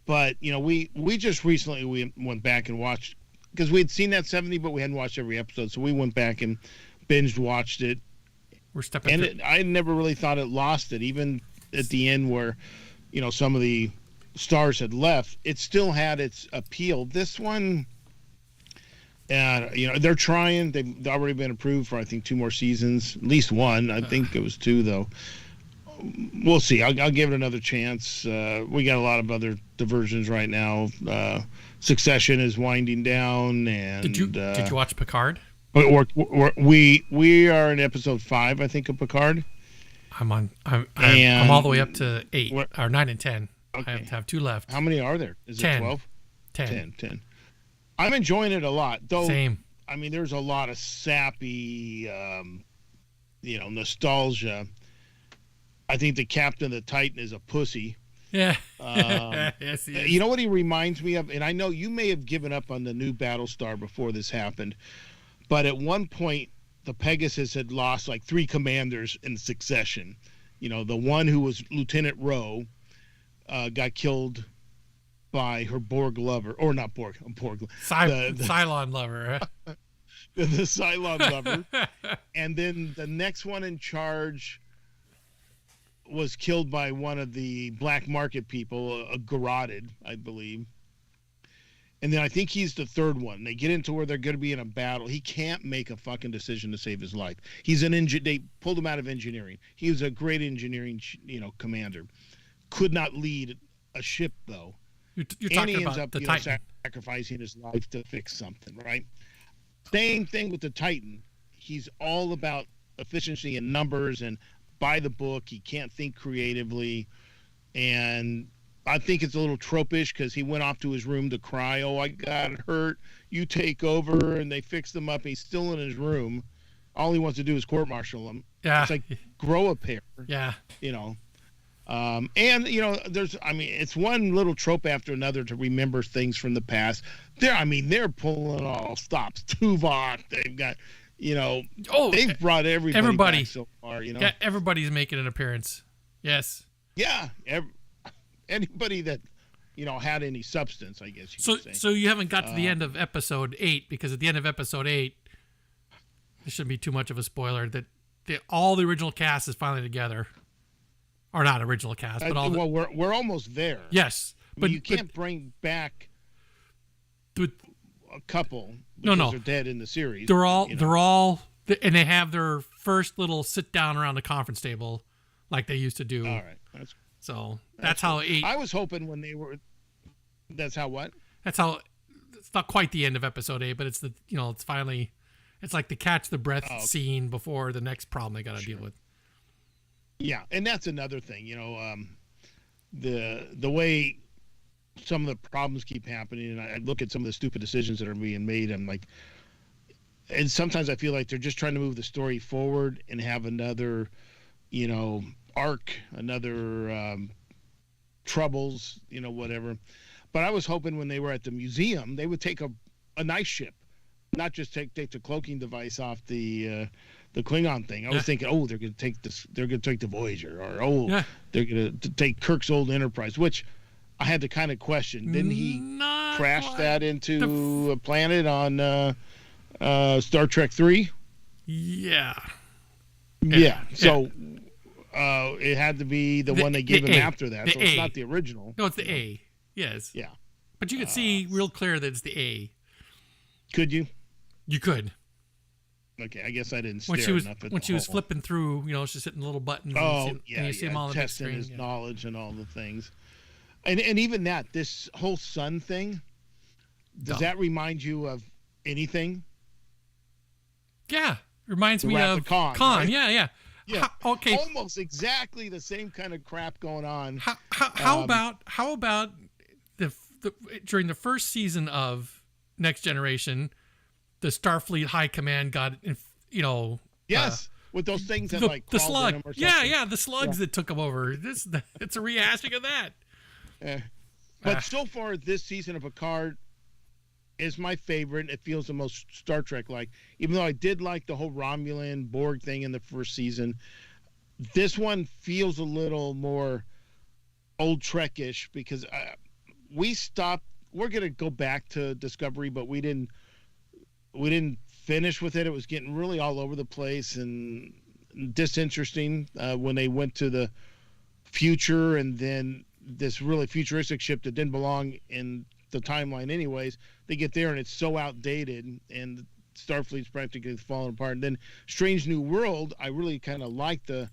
But we just recently we went back and watched, because we had seen that 70, but we hadn't watched every episode, so we went back and binge watched it. We're stepping. And I never really thought it lost it, even at the end where some of the stars had left. It still had its appeal. This one. They're trying. They've already been approved for, I think, 2 more seasons. At least 1. I think it was 2, though. We'll see. I'll give it another chance. We got a lot of other diversions right now. Succession is winding down. And did you watch Picard? We are in episode 5, I think, of Picard. I'm all the way up to 8 or 9 and 10. Okay. I have 2 left. How many are there? Is 10. it 12? 10. 10. I'm enjoying it a lot, though. Same. I mean, there's a lot of sappy, nostalgia. I think the captain of the Titan is a pussy. Yeah. Yes, he is. You know what he reminds me of? And I know you may have given up on the new Battlestar before this happened, but at one point, the Pegasus had lost like 3 commanders in succession. The one who was Lieutenant Rowe got killed by her Borg lover, or not Borg, Cylon lover. The Cylon lover. And then the next one in charge was killed by one of the black market people, a garroted, I believe. And then I think he's the third one. They get into where they're going to be in a battle. He can't make a fucking decision to save his life. He's they pulled him out of engineering. He was a great engineering, commander. Could not lead a ship, though. You're and talking he ends about up the Titan. sacrificing his life to fix something, right? Same thing with the Titan. He's all about efficiency and numbers and by the book. He can't think creatively. And I think it's a little tropish because he went off to his room to cry. Oh, I got hurt. You take over. And they fixed him up. He's still in his room. All he wants to do is court-martial him. Yeah. It's like, grow a pair. Yeah. It's one little trope after another to remember things from the past. They're pulling all stops. Tuvok, they've got, they've brought everybody back so far, Yeah, everybody's making an appearance. Yes. Yeah, anybody that, had any substance, I guess you could say. So you haven't got to the end of episode 8, because at the end of episode 8, this shouldn't be too much of a spoiler, that all the original cast is finally together. Or not original cast, but we're almost there. Yes, but you can't bring back a couple because they're dead in the series. They're all, and they have their first little sit down around the conference table, like they used to do. All right, that's how 8. I was hoping when they were. That's how what? That's how. It's not quite the end of episode 8, but it's it's finally, it's like the catch the breath scene before the next problem they got to deal with. Yeah, and that's another thing, the way some of the problems keep happening, and I look at some of the stupid decisions that are being made, I'm like, and sometimes I feel like they're just trying to move the story forward and have another, arc, another troubles, whatever. But I was hoping when they were at the museum, they would take a nice ship, not just take the cloaking device off the Klingon thing. I was thinking, they're going to take this. They're going to take the Voyager, or they're going to take Kirk's old Enterprise, which I had to kind of question. Didn't he crash that into a planet on Star Trek 3? Yeah. Yeah. So it had to be the one they gave him after that. So it's not the original. No, it's the A. Yes. Yeah. But you could see real clear that it's the A. Could you? You could. Okay, I guess I didn't stare enough at when she was flipping through, she's hitting little buttons. Oh, and you see them all on the testing screen. his knowledge and all the things. And even that, this whole sun thing, does that remind you of anything? Yeah, reminds me of Khan. Right? Yeah. Okay. Almost exactly the same kind of crap going on. How about the during the first season of Next Generation, the Starfleet High Command got Yes, with those things that the slug. Or Yeah, the slugs that took them over. It's a rehashing of that. But so far, this season of Picard is my favorite. It feels the most Star Trek-like. Even though I did like the whole Romulan Borg thing in the first season, this one feels a little more old Trek-ish because we stopped. We're gonna go back to Discovery, but we didn't finish with it. It was getting really all over the place and disinteresting when they went to the future, and then this really futuristic ship that didn't belong in the timeline anyways. They get there and it's so outdated, and Starfleet's practically falling apart. And then Strange New World, I really kind of like the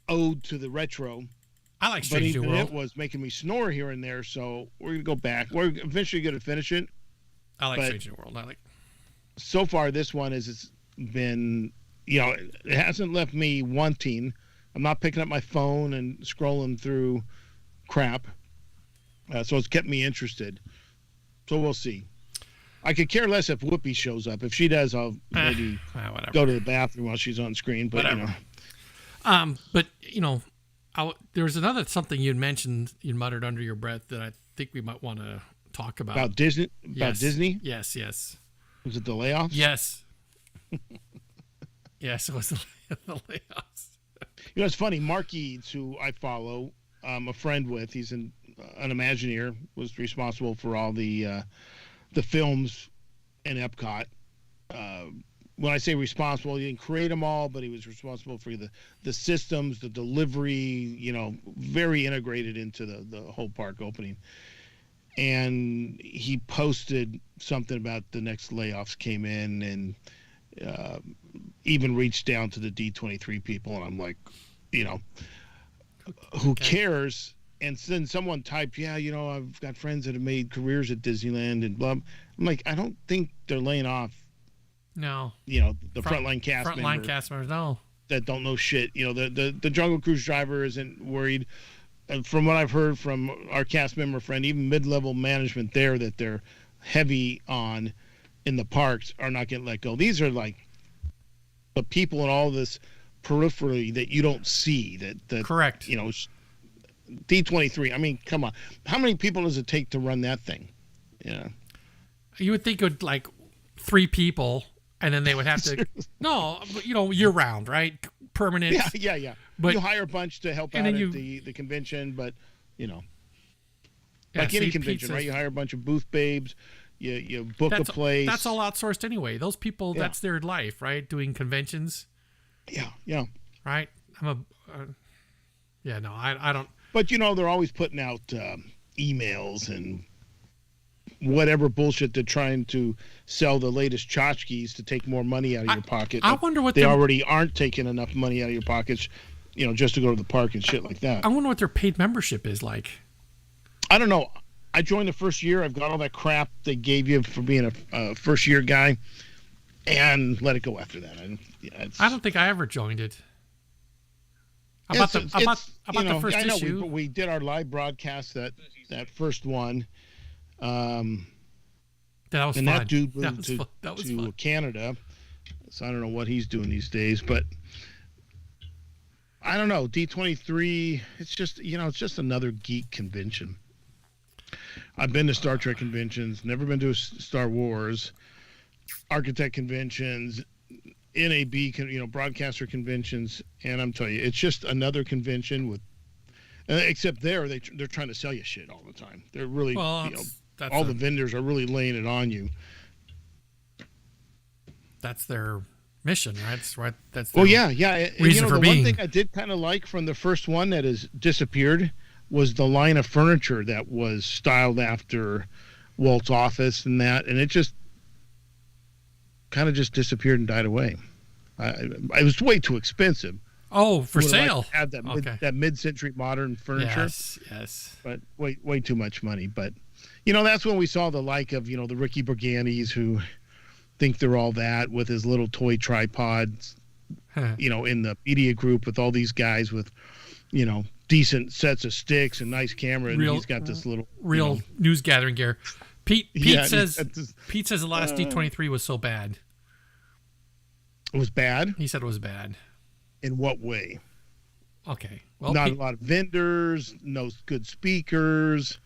ode to the retro. I like Strange New World. It was making me snore here and there, so we're gonna go back. We're eventually gonna finish it. I like Strange New World. So far, this one has been, it hasn't left me wanting. I'm not picking up my phone and scrolling through crap. So it's kept me interested. So we'll see. I could care less if Whoopi shows up. If she does, I'll maybe go to the bathroom while she's on screen. But there was another something you muttered under your breath that I think we might want to talk about. Disney? Yes. About Disney? Yes. Was it the layoffs? Yes. Yes, it was the layoffs. It's funny. Mark Eads, who I follow, a friend with, he's an Imagineer, was responsible for all the films in Epcot. When I say responsible, he didn't create them all, but he was responsible for the systems, the delivery, very integrated into the whole park opening. And he posted something about the next layoffs came in, and even reached down to the D23 people. And I'm like, who cares? And then someone typed, I've got friends that have made careers at Disneyland and blah. I'm like, I don't think they're laying off. No. The frontline cast members. Frontline cast members, no. That don't know shit. The Jungle Cruise driver isn't worried. From what I've heard from our cast member friend, even mid-level management there that they're heavy on in the parks are not getting let go. These are like the people in all this periphery that you don't see. That correct. D23. I mean, come on. How many people does it take to run that thing? Yeah. You would think it would like 3 people, and then they would have to. No, year round, right? Permanent. Yeah. But you hire a bunch to help out at the convention, but like any convention, right? You hire a bunch of booth babes. You book a place. That's all outsourced anyway. Those people, that's their life, right? Doing conventions. Yeah. Right. I don't. But they're always putting out emails and whatever bullshit they're trying to sell the latest tchotchkes to take more money out of your pocket. I wonder what they already aren't taking enough money out of your pockets, just to go to the park and shit like that. I wonder what their paid membership is like. I don't know. I joined the first year. I've got all that crap they gave you for being a first year guy, and let it go after that. I don't think I ever joined it. About the first issue. I know we did our live broadcast that first one. That was and fun. That dude moved to fun. Canada, so I don't know what he's doing these days. But I don't know. D23. It's just another geek convention. I've been to Star Trek conventions, never been to a Star Wars, architect conventions, NAB, broadcaster conventions, and I'm telling you, it's just another convention with. Except they're trying to sell you shit all the time. They're really, the vendors are really laying it on you. That's their mission, right? That's right. That's well, yeah. And, reason for the being. one thing I did kind of like from the first one that has disappeared was the line of furniture that was styled after Walt's office and that, and it just kind of just disappeared and died away. It was way too expensive. Oh, for sale. Like to have that mid-century modern furniture. Yes. But way too much money. But that's when we saw the like of the Ricky Brigantes who think they're all that with his little toy tripods. In the media group with all these guys with decent sets of sticks and nice camera, and he's got this little news gathering gear. Pete says the last D23 was so bad. It was bad? He said it was bad. In what way? Okay. Well, not a lot of vendors, no good speakers,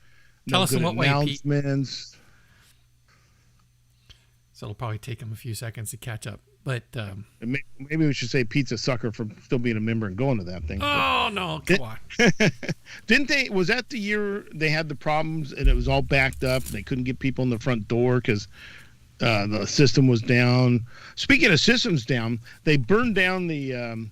tell us in what way, Pete. Announcements. So it'll probably take him a few seconds to catch up. But maybe we should say Pete's a sucker for still being a member and going to that thing. Oh, no, come on. Didn't they? Was that the year they had the problems and it was all backed up and they couldn't get people in the front door because the system was down? Speaking of systems down, they burned down the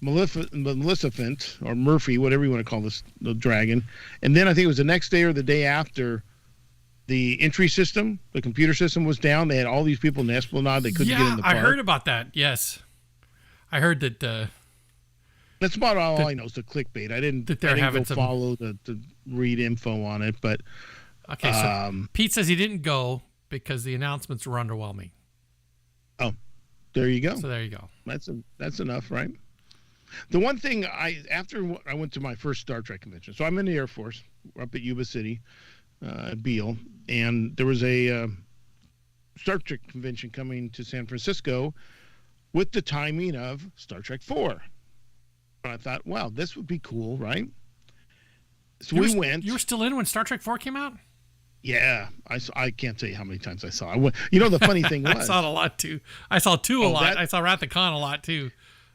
Maleficent or Murphy, whatever you want to call this, the dragon. And then I think it was the next day or the day after, the entry system, the computer system was down. They had all these people in the Esplanade. They couldn't get in the park. I heard about that. Yes. I heard that. That's about all I know is the clickbait. I didn't go follow to read info on it. But okay, so Pete says he didn't go because the announcements were underwhelming. Oh, there you go. So there you go. That's enough, right? The one thing after I went to my first Star Trek convention, so I'm in the Air Force. We're up at Yuba City. Beale, and there was a Star Trek convention coming to San Francisco with the timing of Star Trek 4. And I thought, wow, this would be cool, right? So we went. You were still in when Star Trek 4 came out? Yeah, I can't tell you how many times I saw it. The funny thing was, I saw it a lot too. I saw 2 a lot. I saw Wrath of Khan a lot too.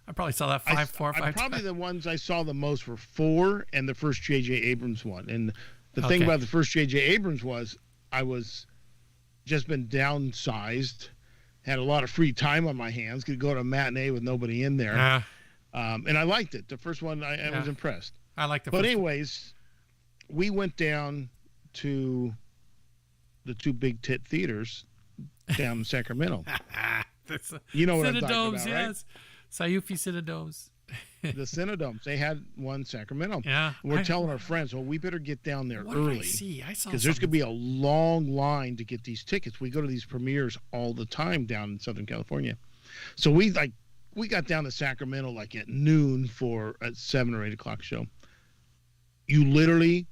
I probably saw that 4 or 5 times. Probably the ones I saw the most were 4 and the first J.J. Abrams one. And the thing about the first J.J. Abrams was I was just been downsized, had a lot of free time on my hands, could go to a matinee with nobody in there. And I liked it. The first one, I was impressed. I liked it. But anyways, we went down to the 2 big tit theaters down in Sacramento. You know what I'm talking about, right? Yes. Sayufi Cinedomes. The Cinedomes. They had one in Sacramento. Yeah. And we're telling our friends, well, we better get down there early. I saw because there's going to be a long line to get these tickets. We go to these premieres all the time down in Southern California. So we got down to Sacramento like at noon for a 7 or 8 o'clock show. You literally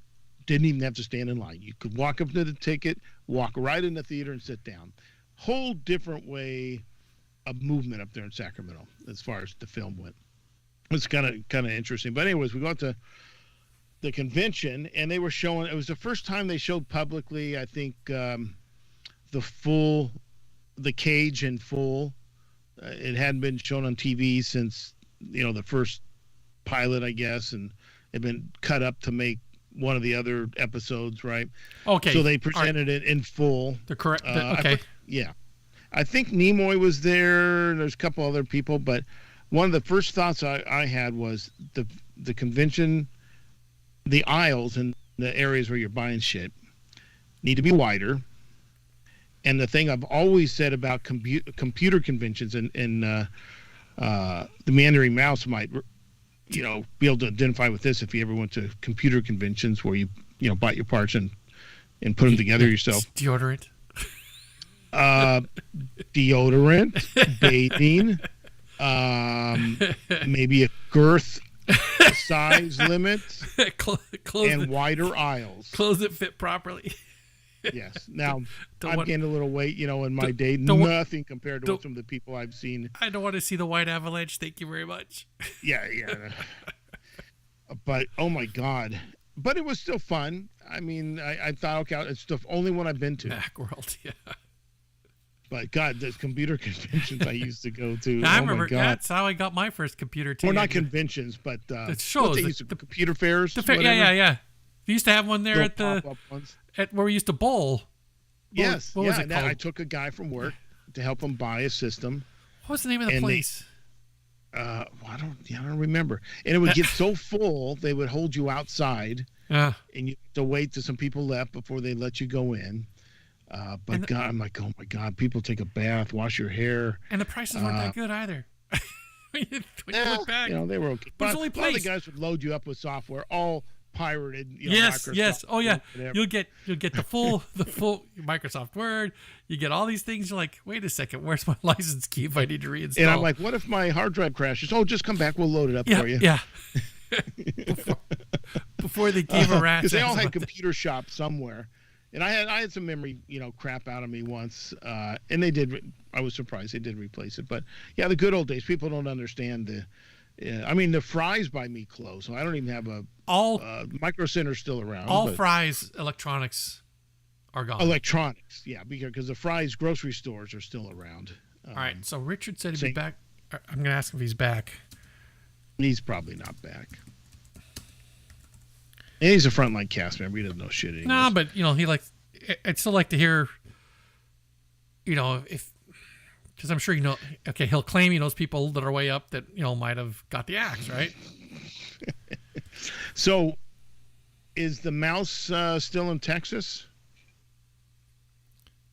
didn't even have to stand in line. You could walk up to the ticket, walk right in the theater and sit down. Whole different way of movement up there in Sacramento as far as the film went. It's kind of interesting. But anyways, we got to the convention and they were showing, it was the first time they showed publicly, I think, the cage in full. It hadn't been shown on TV since, the first pilot, I guess, and it had been cut up to make one of the other episodes, right? Okay. So they presented it in full. The correct. Okay. I think Nimoy was there. There's a couple other people, but one of the first thoughts I had was the convention, the aisles and the areas where you're buying shit need to be wider. And the thing I've always said about computer conventions and the Meandering Mouse might, be able to identify with this if you ever went to computer conventions where you buy your parts and put them together yourself. Deodorant. Deodorant, bathing, maybe a girth size limit, and wider aisles. Clothes that fit properly. Yes. Now, I've gained a little weight, in my day. Nothing compared to some of the people I've seen. I don't want to see the white avalanche. Thank you very much. Yeah. But, oh, my God. But it was still fun. I mean, I thought, okay, it's the only one I've been to. Macworld, yeah. But, God, those computer conventions I used to go to. I remember that's how I got my first computer. Well, not conventions, but shows. The computer fairs. Yeah. We used to have one there at where we used to bowl. Yes. What was it called? I took a guy from work to help him buy a system What was the name of the place? I don't remember. And it would get so full, they would hold you outside. Yeah. And you have to wait till some people left before they let you go in. But God, I'm like, oh my God, people take a bath, wash your hair. And the prices weren't that good either. when you look back. They were okay. But only the guys would load you up with software, all pirated. Yes. Oh yeah. Whatever. You'll get the full Microsoft Word. You get all these things. You're like, wait a second, where's my license key if I need to reinstall? And I'm like, what if my hard drive crashes? Oh, just come back. We'll load it up for you. Yeah. before they gave a rat's. Because they all had computer shops somewhere. And I had some memory, crap out of me once, and they did. I was surprised they did replace it, but yeah, the good old days. People don't understand the Fry's by me closed, so I don't even have Micro Center's still around. All Fry's electronics are gone. Electronics, yeah, because the Fry's grocery stores are still around. All right, so Richard said he'd be back. I'm going to ask if he's back. He's probably not back. And he's a frontline cast member. He doesn't know shit anymore. No, but I'd still like to hear, because I'm sure okay, he'll claim he knows people that are way up that might have got the axe, right? So, is the mouse still in Texas?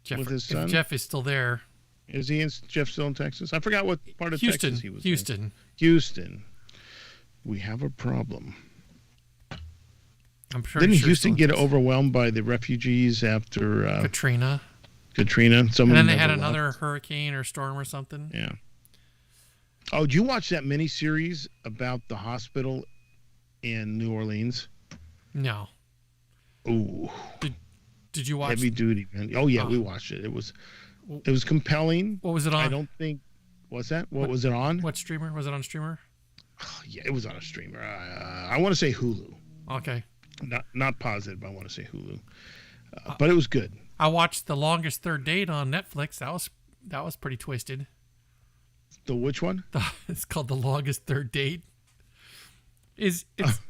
With his son? Jeff is still there. Is Jeff still in Texas? I forgot what part of Texas he was in. Houston. We have a problem. I'm sure. Didn't Houston get overwhelmed by the refugees after Katrina? And then they had another hurricane or storm or something. Yeah. Oh, did you watch that miniseries about the hospital in New Orleans? No. Ooh. Did you watch? Heavy duty, man. Oh yeah, we watched it. It was compelling. What was it on? I don't think. What's that? What was it on? What streamer? Was it on streamer? Oh, yeah, it was on a streamer. I want to say Hulu. Okay. Not positive, but I want to say Hulu. But it was good. I watched The Longest Third Date on Netflix. That was pretty twisted. The which one? It's called The Longest Third Date. It's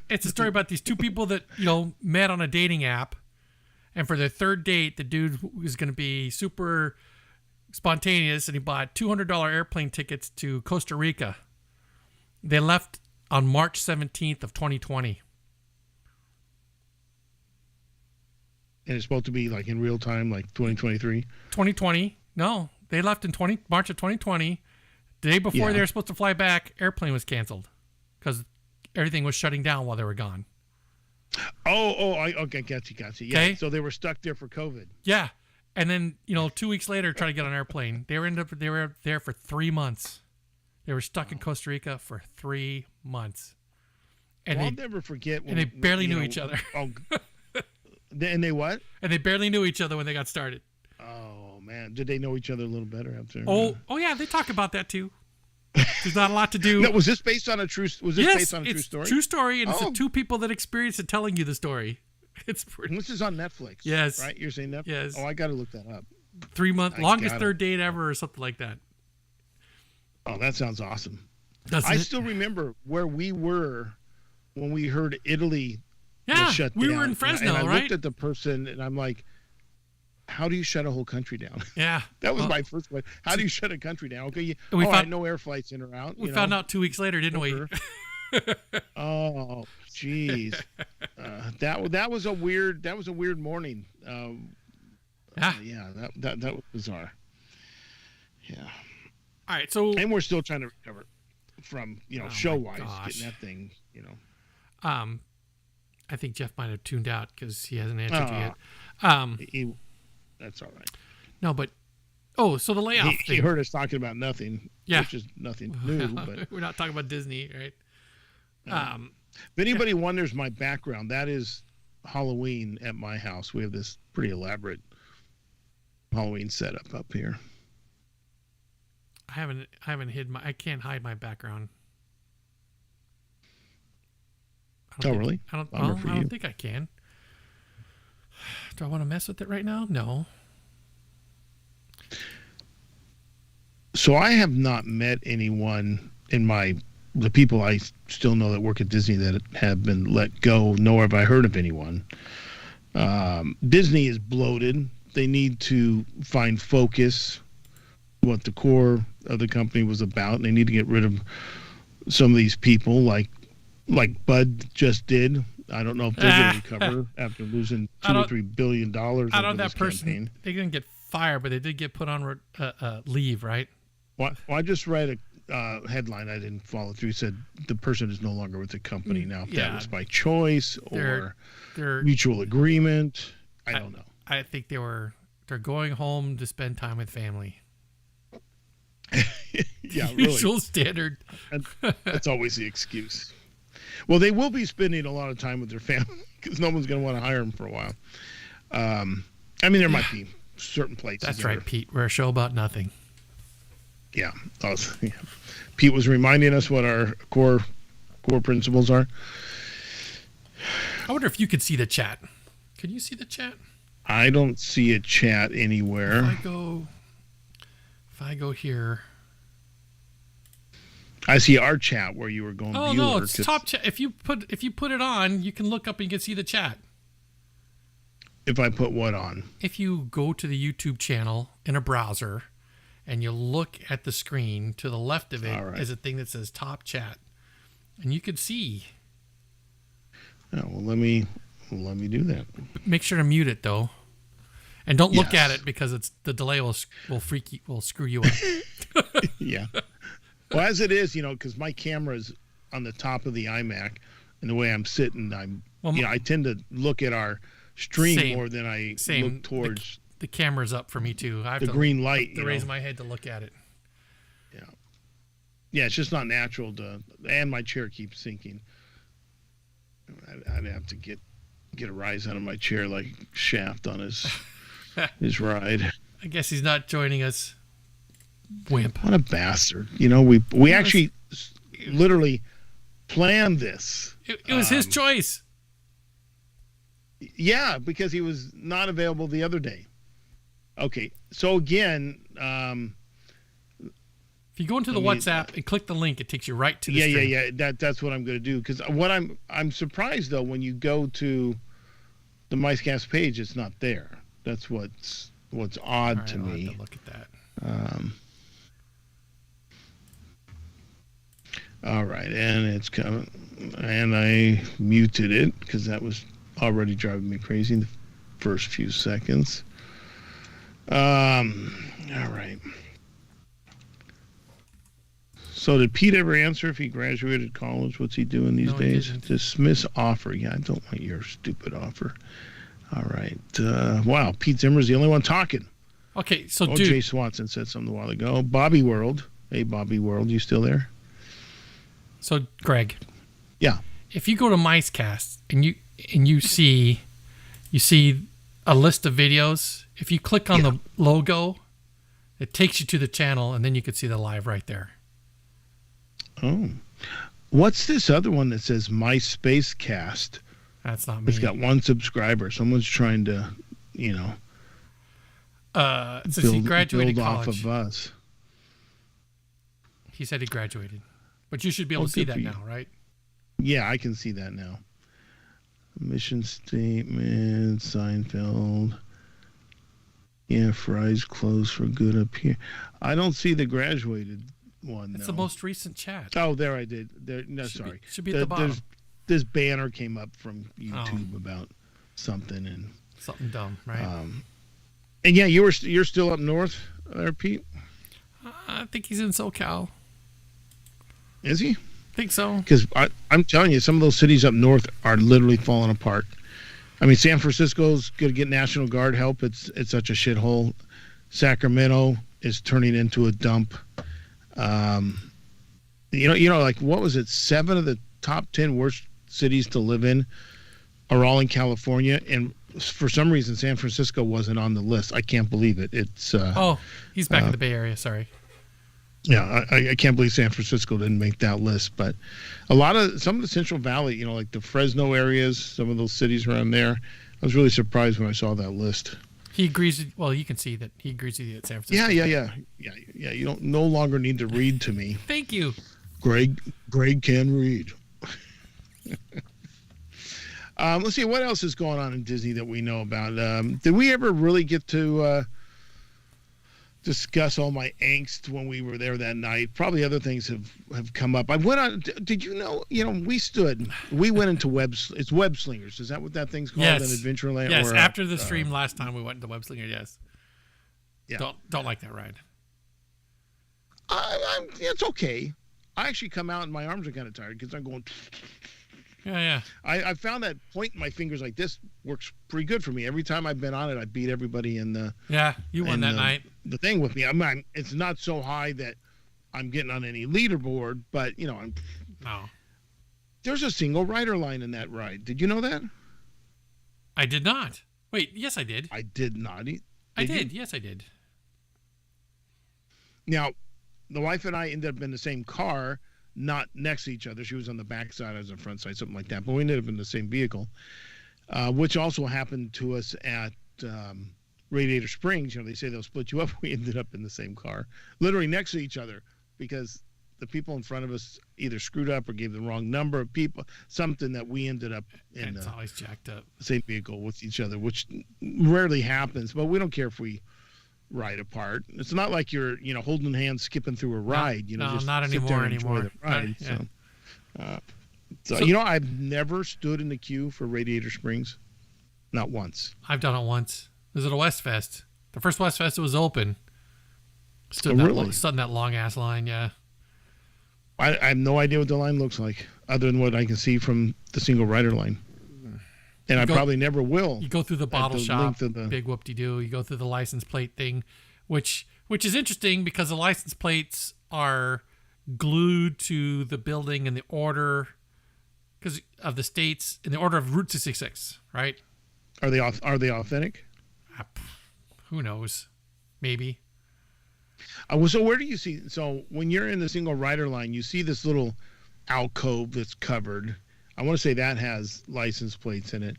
a story about these two people that met on a dating app, and for their third date, the dude was going to be super spontaneous, and he bought $200 airplane tickets to Costa Rica. They left on March 17th of 2020. And it's supposed to be like in real time, like 2023? 2020. No, they left in March of 2020. The day before they were supposed to fly back, airplane was canceled because everything was shutting down while they were gone. Okay, got you. Yeah, okay. So they were stuck there for COVID. Yeah. And then, 2 weeks later, try to get on an airplane. They were there for 3 months. They were stuck in Costa Rica for 3 months. And I'll never forget. And they barely knew each other. And they what? And they barely knew each other when they got started. Oh, man. Did they know each other a little better after? Oh, yeah. They talk about that, too. There's not a lot to do. No, was this based on a true story? Yes, it's true story, and it's the two people that experienced it telling you the story. It's pretty. This is on Netflix. Yes. Right? You're saying Netflix? Yes. Oh, I got to look that up. 3 month, longest third date ever or something like that. Oh, that sounds awesome. I still remember where we were when we heard Italy was shut down. We were in Fresno, and I right? looked at the person and I'm like, how do you shut a whole country down? Yeah. That was my first question. How do you shut a country down? Okay, no air flights in or out. We found out 2 weeks later, didn't we? Oh, jeez. That was a weird morning. Yeah, that was bizarre. Yeah. All right, so and we're still trying to recover from show wise getting that thing. I think Jeff might have tuned out because he hasn't answered yet. That's all right. No, but so the layoff. He heard us talking about nothing. Yeah. Which is nothing new. But we're not talking about Disney, right? If anybody wonders my background, that is Halloween at my house. We have this pretty elaborate Halloween setup up here. I haven't hid I can't hide my background. Really? I don't think I can. Do I want to mess with it right now? No. So I have not met anyone in the people I still know that work at Disney that have been let go, nor have I heard of anyone. Disney is bloated. They need to find focus what the core of the company was about, and they need to get rid of some of these people like Bud just did. I don't know if they're going to recover after losing $2 or $3 billion. I don't know that person. Campaign. They didn't get fired, but they did get put on leave, right? Well, I just read a headline I didn't follow through. It said the person is no longer with the company now. If that was by choice or mutual agreement, I don't know. I think they're going home to spend time with family. Yeah, usual really. Standard. That's always the excuse. Well, they will be spending a lot of time with their family because no one's going to want to hire them for a while. I mean, there might be certain places. That's right, Pete. We're a show about nothing. Yeah. Pete was reminding us what our core principles are. I wonder if you could see the chat. Can you see the chat? I don't see a chat anywhere. If I go here. I see our chat where you were going. Oh no, it's top chat. If you put it on, you can look up and you can see the chat. If I put what on? If you go to the YouTube channel in a browser and you look at the screen, to the left of it is a thing that says top chat. And you can see. Oh, well, let me do that. Make sure to mute it though. And don't look at it because the delay will screw you up. Yeah. Well, as it is, because my camera is on the top of the iMac, and the way I'm sitting, I tend to look at our stream more than I look towards. The camera's up for me too. I have the green light. To raise my head to look at it. Yeah. Yeah, it's just not natural and my chair keeps sinking. I'd have to get a rise out of my chair like Shaft on his ride. I guess he's not joining us. Wimp. What a bastard. We actually literally planned this. It was his choice. Yeah, because he was not available the other day. Okay, so again... if you go into the WhatsApp and click the link, it takes you right to the stream. Yeah. That's what I'm going to do. Because what I'm surprised, though, when you go to the MiceCast page, it's not there. That's what's odd to me. I'll have to look at that. All right, and it's coming, and I muted it because that was already driving me crazy in the first few seconds. All right. So did Pete ever answer if he graduated college? What's he doing these days? Dismiss offer. Yeah, I don't want your stupid offer. All right. Wow, Pete Zimmer's the only one talking. Okay, so dude. Jay Swanson said something a while ago. Bobby World. Hey, Bobby World, you still there? So, Greg. Yeah. If you go to MiceCast and you see a list of videos, if you click on the logo, it takes you to the channel, and then you can see the live right there. Oh. What's this other one that says MiceCast? That's not me. It's got one subscriber. Someone's trying to, it says he graduated build college. Off of us. He said he graduated. But you should be able to see that now, right? Yeah, I can see that now. Mission statement, Seinfeld. Yeah, Fry's closed for good up here. I don't see the graduated one. It's the most recent chat. Oh, there I did. Sorry. Should be at the bottom. This banner came up from YouTube about something and something dumb, right? And yeah, you're still up north there, Pete? I think he's in SoCal. Is he? I think so. Because I'm telling you, some of those cities up north are literally falling apart. I mean, San Francisco's going to get National Guard help. It's such a shithole. Sacramento is turning into a dump. Like what was it? 7 of the top 10 worst cities to live in are all in California, and for some reason, San Francisco wasn't on the list. I can't believe it. It's he's back in the Bay Area. Sorry. Yeah, I can't believe San Francisco didn't make that list. But some of the Central Valley, like the Fresno areas, some of those cities around there, I was really surprised when I saw that list. He agrees. Well, you can see that he agrees with you at San Francisco. Yeah. You don't no longer need to read to me. Thank you. Greg can read. Let's see what else is going on in Disney that we know about. Did we ever really get to discuss all my angst when we were there that night. Probably other things have come up. I went on. Did you know? We went into it's Web Slingers. Is that what that thing's called? Yes. An Adventureland. Yes. Or, after the stream last time, we went into Web Slinger. Yes. Yeah. Don't like that ride. It's okay. I actually come out and my arms are kind of tired because I'm going. Yeah. I found that pointing my fingers like this works pretty good for me. Every time I've been on it, I beat everybody in the. Yeah, you won that night. The thing with me, it's not so high that I'm getting on any leaderboard, but I'm. No. There's a single rider line in that ride. Did you know that? I did not. Wait, yes, I did. I did not. I did. Yes, I did. Now, the wife and I ended up in the same car, not next to each other. She was on the back side, I was on the front side, something like that. But we ended up in the same vehicle, which also happened to us at Radiator Springs. They say they'll split you up. We ended up in the same car, literally next to each other, because the people in front of us either screwed up or gave the wrong number of people, something that we ended up in it's always jacked up. The same vehicle with each other, which rarely happens. But we don't care if we ride apart. It's not like you're holding hands skipping through a ride. No, just not sit anymore. there and enjoy the ride. Yeah. So I've never stood in the queue for Radiator Springs, not once. I've done it once. It was at a West Fest. The first West Fest that was open. Stood in that long ass line. Yeah. I have no idea what the line looks like, other than what I can see from the single rider line. And I probably never will. You go through the bottle shop, big whoop-de-doo. You go through the license plate thing, which is interesting because the license plates are glued to the building in the order because of the states, in the order of Route 666, right? Are they authentic? Who knows? Maybe. So where do you see? So when you're in the single rider line, you see this little alcove that's covered. I want to say that has license plates in it.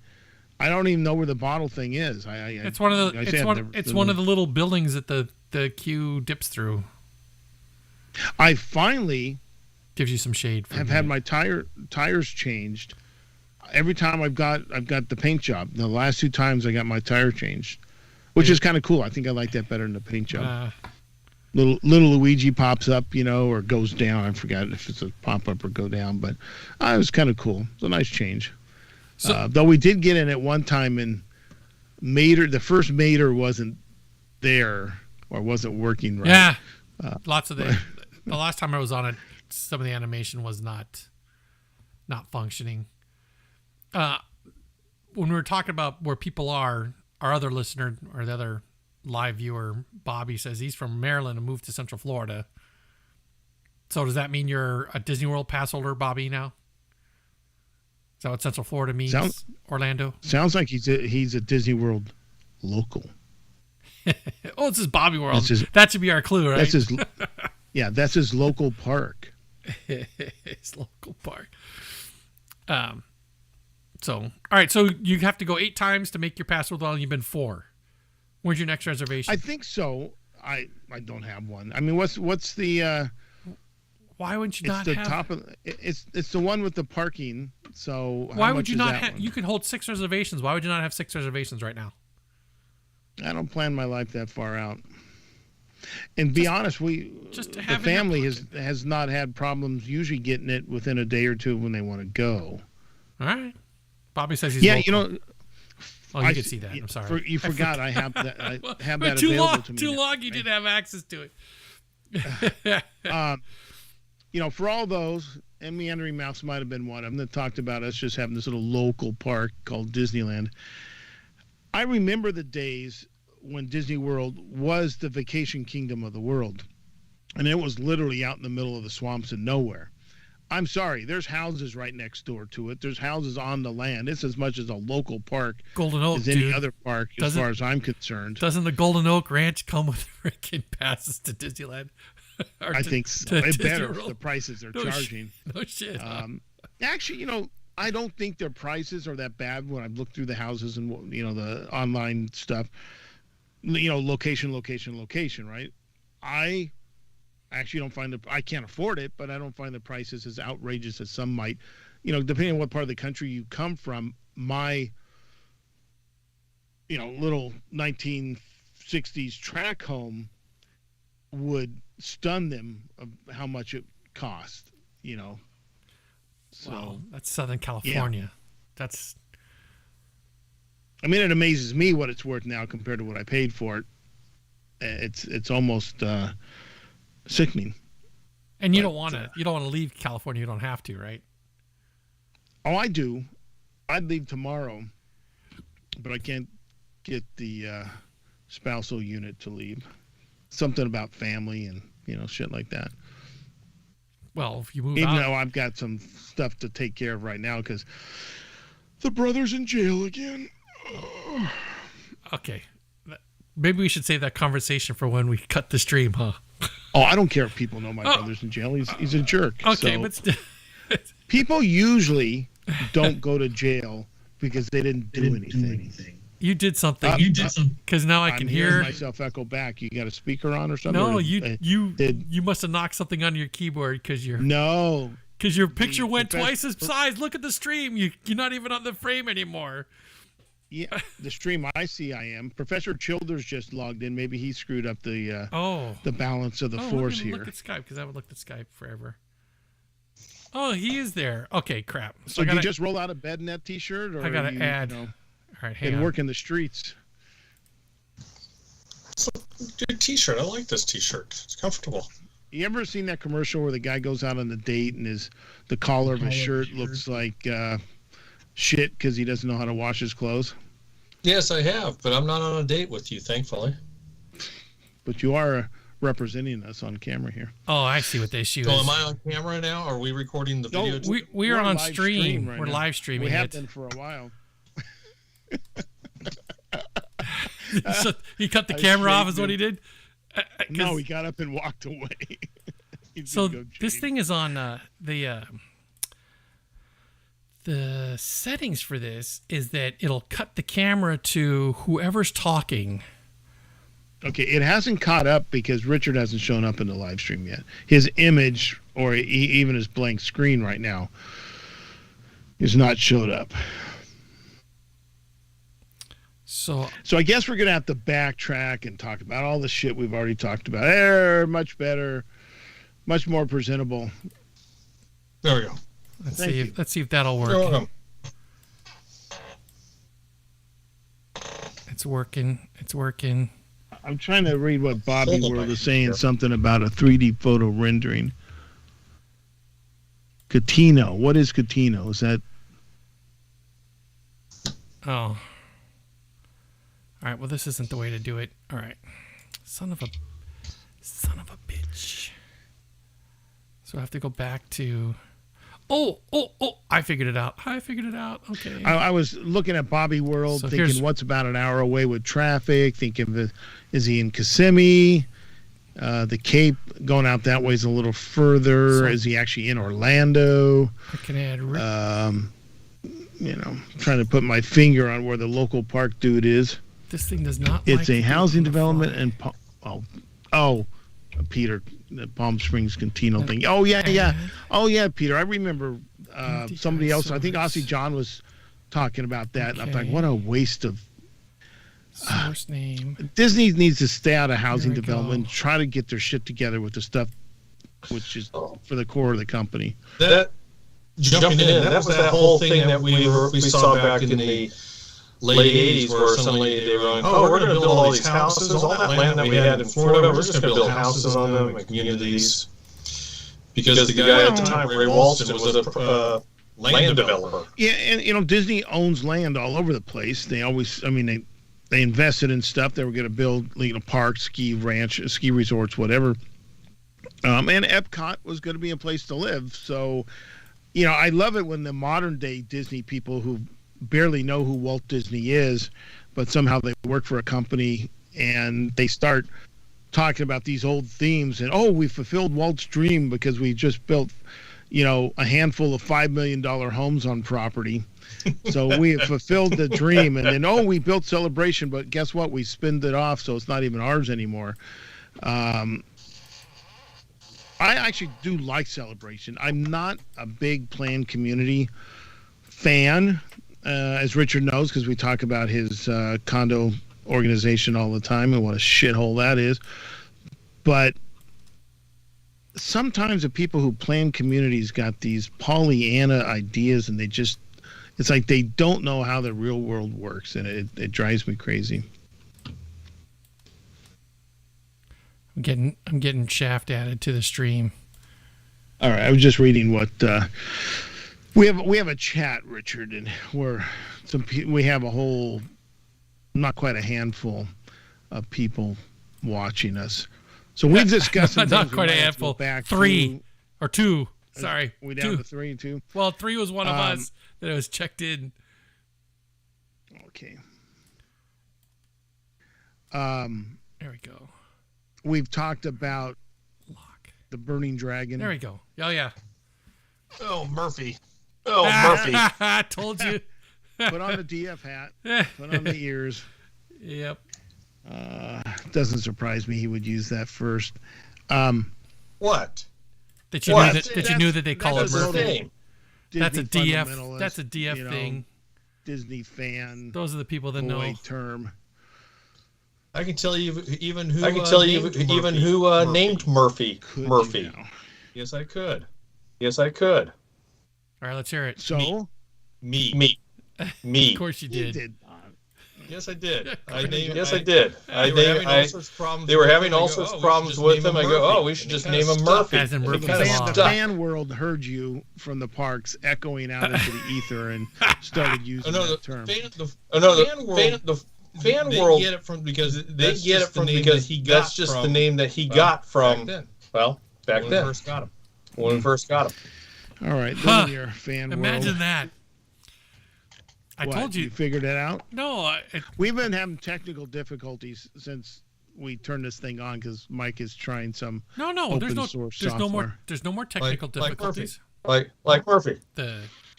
I don't even know where the bottle thing is. It's one of the little buildings that the queue dips through. I finally gives you some shade. Have had my tires changed. Every time I've got the paint job. The last 2 times I got my tire changed, which is kind of cool. I think I like that better than the paint job. Little Luigi pops up, or goes down. I forgot if it's a pop up or go down, but it was kind of cool. It's a nice change. So, though we did get in at one time and the first Mater wasn't there or wasn't working right. Yeah, lots of the last time I was on it, some of the animation was not functioning. When we were talking about where people are, our other listener or the other live viewer, Bobby, says he's from Maryland and moved to Central Florida. So does that mean you're a Disney World pass holder, Bobby, now? Is that what Central Florida means? Orlando? Sounds like he's a Disney World local. Oh, it's his Bobby World. That should be our clue, right? That's his local park. His local park. So, all right. So you have to go 8 times to make your pass holder. You've been 4. Where's your next reservation? I think so. I don't have one. I mean, what's the? Why would you not have? Top of it's the one with the parking. So why would you not have? You can hold 6 reservations. Why would you not have 6 reservations right now? I don't plan my life that far out. And be honest, the family has not had problems usually getting it within a day or 2 when they want to go. All right. Bobby says he's local. Oh, you can see that. I'm sorry. You forgot I have that. I have that available to me. Too long you didn't have access to it. For all those, and Meandering Mouths might have been one of them that talked about us just having this little local park called Disneyland. I remember the days when Disney World was the vacation kingdom of the world, and it was literally out in the middle of the swamps and nowhere. I'm sorry, there's houses right next door to it. There's houses on the land. It's as much as a local park as any other park, as far as I'm concerned. Doesn't the Golden Oak Ranch come with freaking passes to Disneyland? I think so. It better if the prices they're charging. No shit. Actually, I don't think their prices are that bad when I've looked through the houses and the online stuff. Location, right? I actually don't find I can't afford it, but I don't find the prices as outrageous as some might. Depending on what part of the country you come from, my little 1960s track home would stun them of how much it cost, So wow, that's Southern California. Yeah. It amazes me what it's worth now compared to what I paid for it. It's almost sickening. And you don't want to leave California. You don't have to, right? Oh, I do. I'd leave tomorrow, but I can't get the spousal unit to leave. Something about family and shit like that. Well, if you move even out, though I've got some stuff to take care of right now because the brother's in jail again. Okay, maybe we should save that conversation for when we cut the stream, huh? Oh, I don't care if people know my brother's in jail. He's a jerk. Okay, so people usually don't go to jail because they didn't do anything. You did something. Because now I can hear myself echo back. You got a speaker on or something? No, you must have knocked something on your keyboard because your picture went twice as size. Look at the stream. You're not even on the frame anymore. Yeah, the stream I see. I am. Professor Childers just logged in. Maybe he screwed up the balance of the force here. Look at Skype because I haven't looked at Skype forever. Oh, he is there. Okay, crap. So you just roll out of bed in that T-shirt, or I gotta add. All right, hang on. Work in the streets. It's a good T-shirt. I like this T-shirt. It's comfortable. You ever seen that commercial where the guy goes out on a date and the collar of his shirt looks like shit because he doesn't know how to wash his clothes? Yes, I have, but I'm not on a date with you, thankfully. But you are representing us on camera here. Oh, I see what the issue is. So am I on camera now? Are we recording the video? No, we are on stream. We're live streaming. We have been for a while. So he cut the camera off is what he did? No, he got up and walked away. So this thing is on the settings for this is that it'll cut the camera to whoever's talking. Okay, it hasn't caught up because Richard hasn't shown up in the live stream yet. His image or even his blank screen right now is not showed up. So I guess we're going to have to backtrack and talk about all the shit we've already talked about. Much better, much more presentable. There we go. Let's see if that'll work. You're welcome. It's working. I'm trying to read what Bobby World is saying, something about a 3D photo rendering. Catino. What is Catino? Is that... Oh. All right, well, this isn't the way to do it. All right. Son of a bitch. So I have to go back to... Oh, I figured it out. Okay. I was looking at Bobby World, thinking what's about an hour away with traffic, thinking, is he in Kissimmee? The Cape going out that way is a little further. Is he actually in Orlando? I can add... trying to put my finger on where the local park dude is. This thing does not. It's a housing development and Peter, the Palm Springs Cantino thing. Oh yeah, Peter. I remember somebody else. I think Aussie John was talking about that. Okay. And I'm like, what a waste of. Source name. Disney needs to stay out of housing development. And try to get their shit together with the stuff, which is for the core of the company. Jumping in, that was that whole thing that we saw back in the late 80s where suddenly they were going, we're going to build all these houses, all that land that we had in Florida, we're just going to build houses on them and communities. Because the guy at the time, Ray Walston, was a land developer. Yeah, and Disney owns land all over the place. They always, they invested in stuff. They were going to build parks, ski resorts, whatever. And Epcot was going to be a place to live. So... I love it when the modern day Disney people who barely know who Walt Disney is, but somehow they work for a company and they start talking about these old themes and, we fulfilled Walt's dream because we just built, a handful of $5 million homes on property. So we have fulfilled the dream. And then, we built Celebration, but guess what? We spinned it off, so it's not even ours anymore. I actually do like Celebration. I'm not a big planned community fan, as Richard knows, because we talk about his condo organization all the time and what a shithole that is. But sometimes the people who plan communities got these Pollyanna ideas, and it's like they don't know how the real world works, and it drives me crazy. I'm getting Shaft added to the stream. All right, I was just reading what we have a chat, Richard, and we have a whole, not quite a handful of people watching us. So we've discussed some not things quite a handful. Back 3 or 2. Sorry, we down 2. to 3 and 2. Well, 3 was one of us that was checked in. Okay. There we go. We've talked about the burning dragon. There we go. Oh yeah. Oh, Murphy. Oh, Murphy. I told you. Put on the DF hat. Put on the ears. Yep. Doesn't surprise me he would use that first. What? That you knew that they call it Murphy. That's a DF. That's a DF thing. Disney fan. Those are the people that know. Term. I can tell you even who. Named Murphy. Murphy. Yes, I could. All right, let's hear it. So. Me. Of course you did. Yes, I did. I did. They were having all sorts of problems with him. I go, we should just name him Murphy. As in Murphy's Law. The fan world heard you from the parks echoing out into the ether and started using that term. The fan world. They get it from because that's just the name that he got from. Well, back then. When we first got him. All right, then your fan world. Imagine that. I told you. You figured it out? No. We've been having technical difficulties since we turned this thing on because Mike is trying some open source software. There's no more technical difficulties. Like Murphy.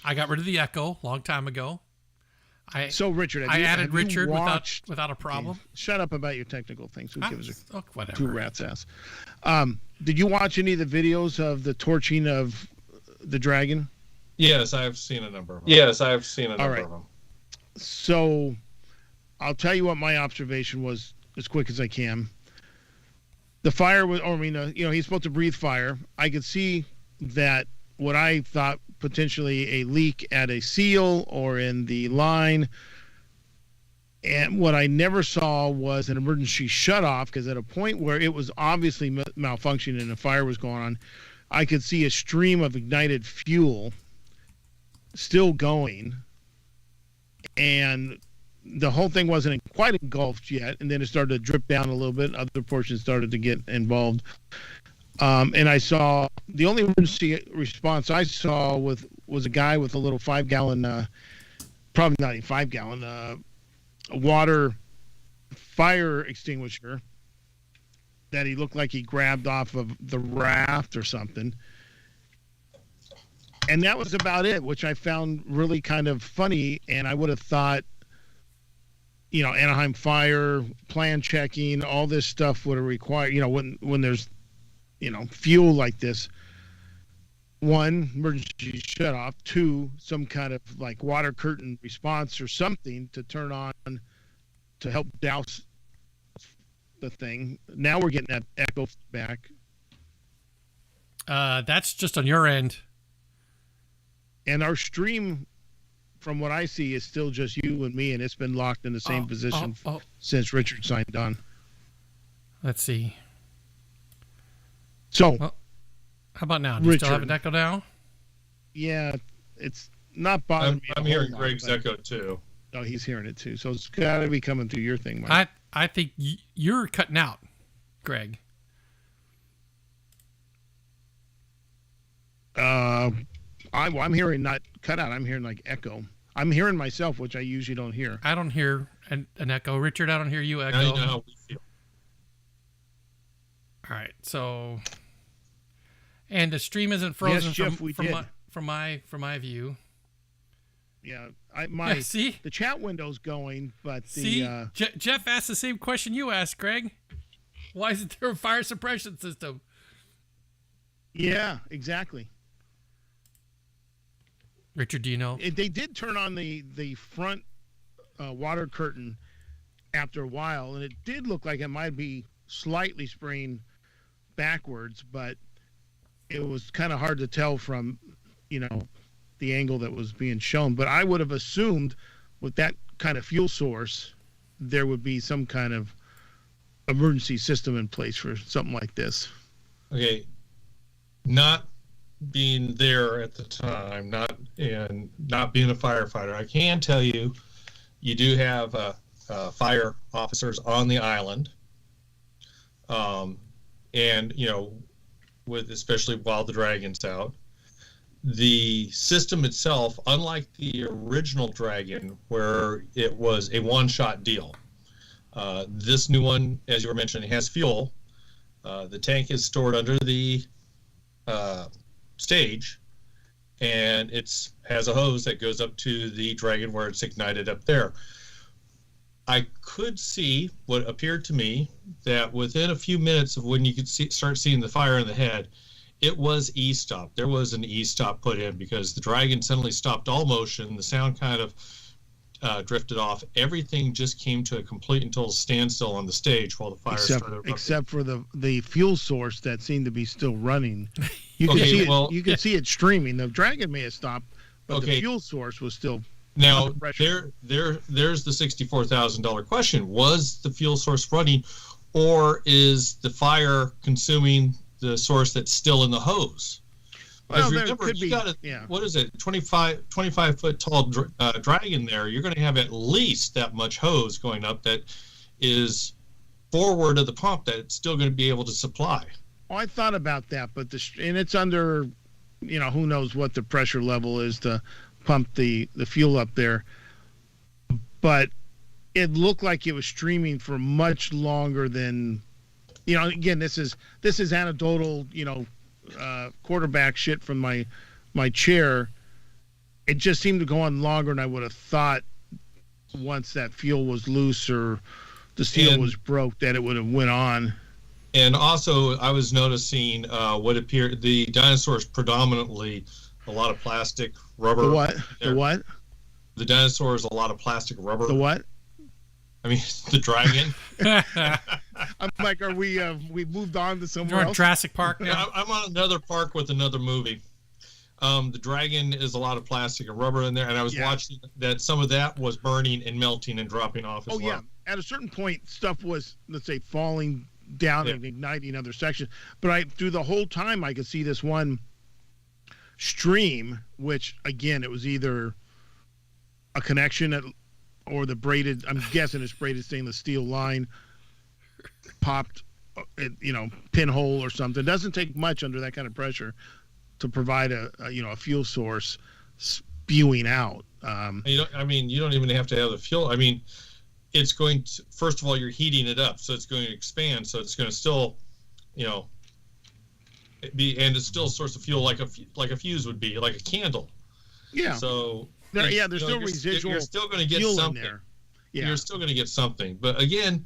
I got rid of the echo a long time ago. So Richard, I added Richard without a problem. Shut up about your technical things. Who gives a whatever. Two rat's ass. Did you watch any of the videos of the torching of the dragon? Yes, I've seen a number of them. All right. So I'll tell you what my observation was as quick as I can. The fire was, he's supposed to breathe fire. I could see that what I thought potentially a leak at a seal or in the line. And what I never saw was an emergency shutoff, because at a point where it was obviously malfunctioning and a fire was going on, I could see a stream of ignited fuel still going. And the whole thing wasn't quite engulfed yet, and then it started to drip down a little bit. Other portions started to get involved. And I saw the only emergency response I saw was a guy with a little 5-gallon, probably not a 5-gallon, water fire extinguisher that he looked like he grabbed off of the raft or something. And that was about it, which I found really kind of funny. And I would have thought, Anaheim Fire, plan checking, all this stuff would have required, when there's, fuel like this. 1, emergency shut off. 2, some kind of like water curtain response or something to turn on to help douse the thing. Now we're getting that echo back. That's just on your end. And our stream, from what I see, is still just you and me, and it's been locked in the same position since Richard signed on. Let's see. So, how about now? Do you still have an echo now? Yeah, it's not bothering me. I'm hearing Greg's echo too. Oh, he's hearing it too. So it's got to be coming through your thing, Mike. I think you're cutting out, Greg. I'm hearing not cut out. I'm hearing like echo. I'm hearing myself, which I usually don't hear. I don't hear an echo. Richard, I don't hear you echo. Now you know how we feel. All right, so, and the stream isn't frozen. Yes, Jeff, from my view. Yeah, see, the chat window's going, but Jeff asked the same question you asked, Greg. Why isn't there a fire suppression system? Yeah, exactly. Richard, do you know? They did turn on the front water curtain after a while, and it did look like it might be slightly spraying backwards, but it was kind of hard to tell from, the angle that was being shown. But I would have assumed with that kind of fuel source, there would be some kind of emergency system in place for something like this. Okay. Not being there at the time, not being a firefighter, I can tell you, you do have fire officers on the island, and with especially while the Dragon's out. The system itself, unlike the original Dragon, where it was a one-shot deal, this new one, as you were mentioning, has fuel. The tank is stored under the stage, and it has a hose that goes up to the Dragon where it's ignited up there. I could see what appeared to me that within a few minutes of when you could start seeing the fire in the head, it was e-stop. There was an e-stop put in because the Dragon suddenly stopped all motion. The sound kind of drifted off. Everything just came to a complete and total standstill on the stage while the fire started. Except for the fuel source that seemed to be still running. You could see it. You could see it streaming. The Dragon may have stopped, but the fuel source was still. Now there's the $64,000 question: was the fuel source running, or is the fire consuming the source that's still in the hose? Well, remember, you got what is it, 25 foot tall Dragon there, you're going to have at least that much hose going up that is forward of the pump that it's still going to be able to supply. Oh, I thought about that, but and it's under, who knows what the pressure level is to pump the fuel up there. But it looked like it was streaming for much longer than, again, this is anecdotal, quarterback shit from my chair. It just seemed to go on longer than I would have thought once that fuel was loose or the steel was broke, that it would have went on. And also I was noticing what appeared, the dinosaurs predominantly a lot of plastic, rubber. The what? The what? The dinosaurs, a lot of plastic, rubber. The what? I mean, the Dragon. I'm like, are we moved on to somewhere else? Jurassic Park now? Yeah, I'm on another park with another movie. The Dragon is a lot of plastic and rubber in there, and I was watching that some of that was burning and melting and dropping off as well. Yeah. At a certain point, stuff was, let's say, falling down and igniting other sections. But through the whole time, I could see this one stream, which, again, it was either a connection or the braided, I'm guessing it's braided stainless steel line popped, pinhole or something. It doesn't take much under that kind of pressure to provide a fuel source spewing out. You don't even have to have the fuel. I mean, it's going to, first of all, you're heating it up, so it's going to expand, so it's going to still, and it's still a source of fuel like a fuse would be, like a candle. Yeah. So there's still residual. You're still going to get something. In there. Yeah. You're still going to get something, but again,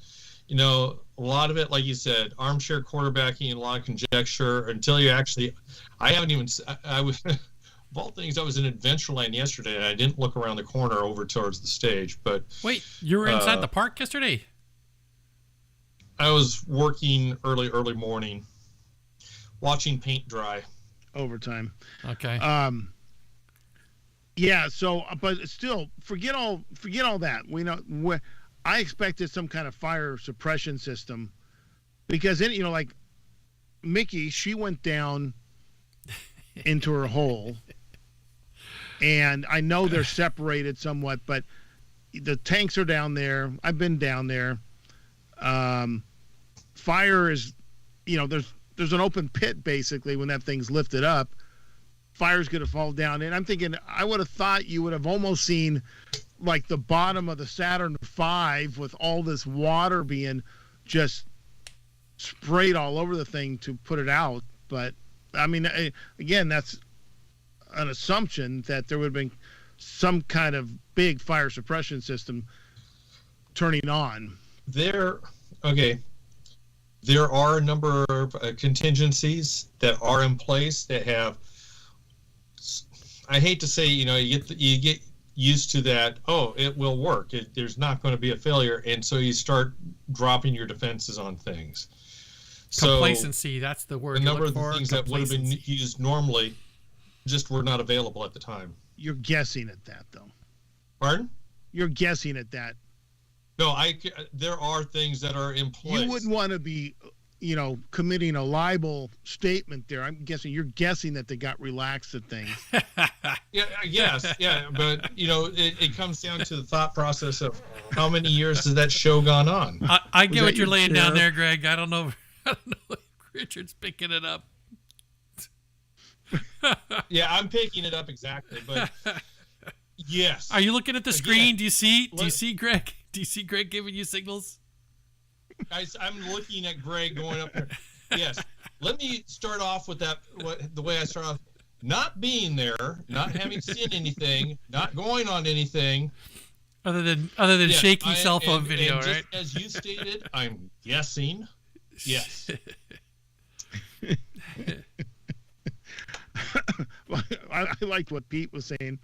a lot of it, like you said, armchair quarterbacking and a lot of conjecture until you actually. I was. Of all things, I was in Adventureland yesterday, and I didn't look around the corner over towards the stage. But wait, you were inside the park yesterday? I was working early morning, watching paint dry. Overtime. Okay. Yeah. So, but still, forget all that. We know. I expected some kind of fire suppression system, because like Mickey, she went down into her hole. And I know they're separated somewhat, but the tanks are down there. I've been down there. Fire is, there's an open pit basically when that thing's lifted up. Fire's going to fall down. And I'm thinking, I would have thought you would have almost seen like the bottom of the Saturn V with all this water being just sprayed all over the thing to put it out. But I mean, again, that's an assumption that there would have been some kind of big fire suppression system turning on. There are a number of contingencies that are in place that have. I hate to say, you get used to that. Oh, it will work. There's not going to be a failure, and so you start dropping your defenses on things. Complacency, that's the word. A number of for, the things that would have been used normally just were not available at the time. You're guessing at that, though. Pardon? You're guessing at that. No, there are things that are in place. You wouldn't want to be, committing a libel statement there. I'm guessing you're guessing that they got relaxed at things. Yes, but it comes down to the thought process of how many years has that show gone on. I get what you're laying down there, Greg. I don't know if Richard's picking it up. Yeah, I'm picking it up exactly, but yes. Are you looking at the screen? Do you see Greg? Do you see Greg giving you signals? Guys, I'm looking at Greg going up there. Yes. Let me start off with the way I start off. Not being there, not having seen anything, not going on anything. Other than shaky cell phone video, and right? Just as you stated, I'm guessing. Yes. I liked what Pete was saying.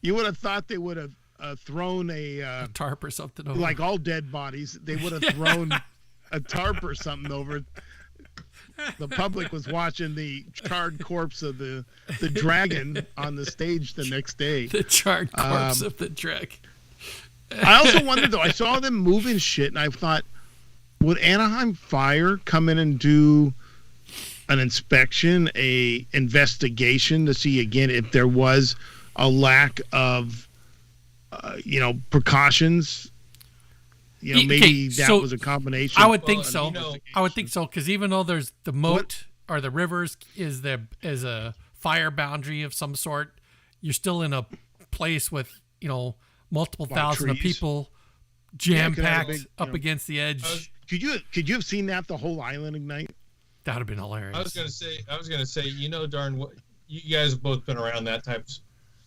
You would have thought they would have thrown a tarp or something over. Like all dead bodies, they would have thrown a tarp or something over. The public was watching the charred corpse of the dragon on the stage the next day. The charred corpse of the dragon. I also wondered, though, I saw them moving shit, and I thought, would Anaheim Fire come in and do an inspection, a investigation to see, again, if there was a lack of, precautions? Maybe that was a combination. I would think so. I would think so, because even though there's the moat or the rivers is a fire boundary of some sort, you're still in a place with multiple thousand of people jam-packed up against the edge. Could you have seen that the whole island ignite? That would have been hilarious. I was gonna say, darn well, you guys have both been around that type of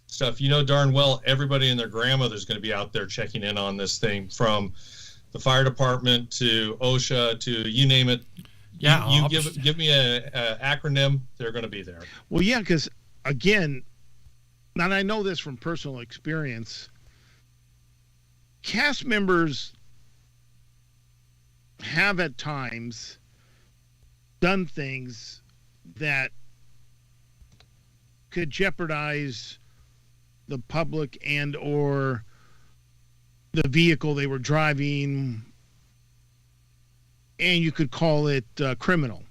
stuff. Darn well everybody and their grandmother's going to be out there checking in on this thing, from the fire department to OSHA to you name it. Yeah, you give me a acronym, they're going to be there. Well, yeah, because again, and I know this from personal experience, cast members have at times done things that could jeopardize the public and or the vehicle they were driving, and you could call it criminal.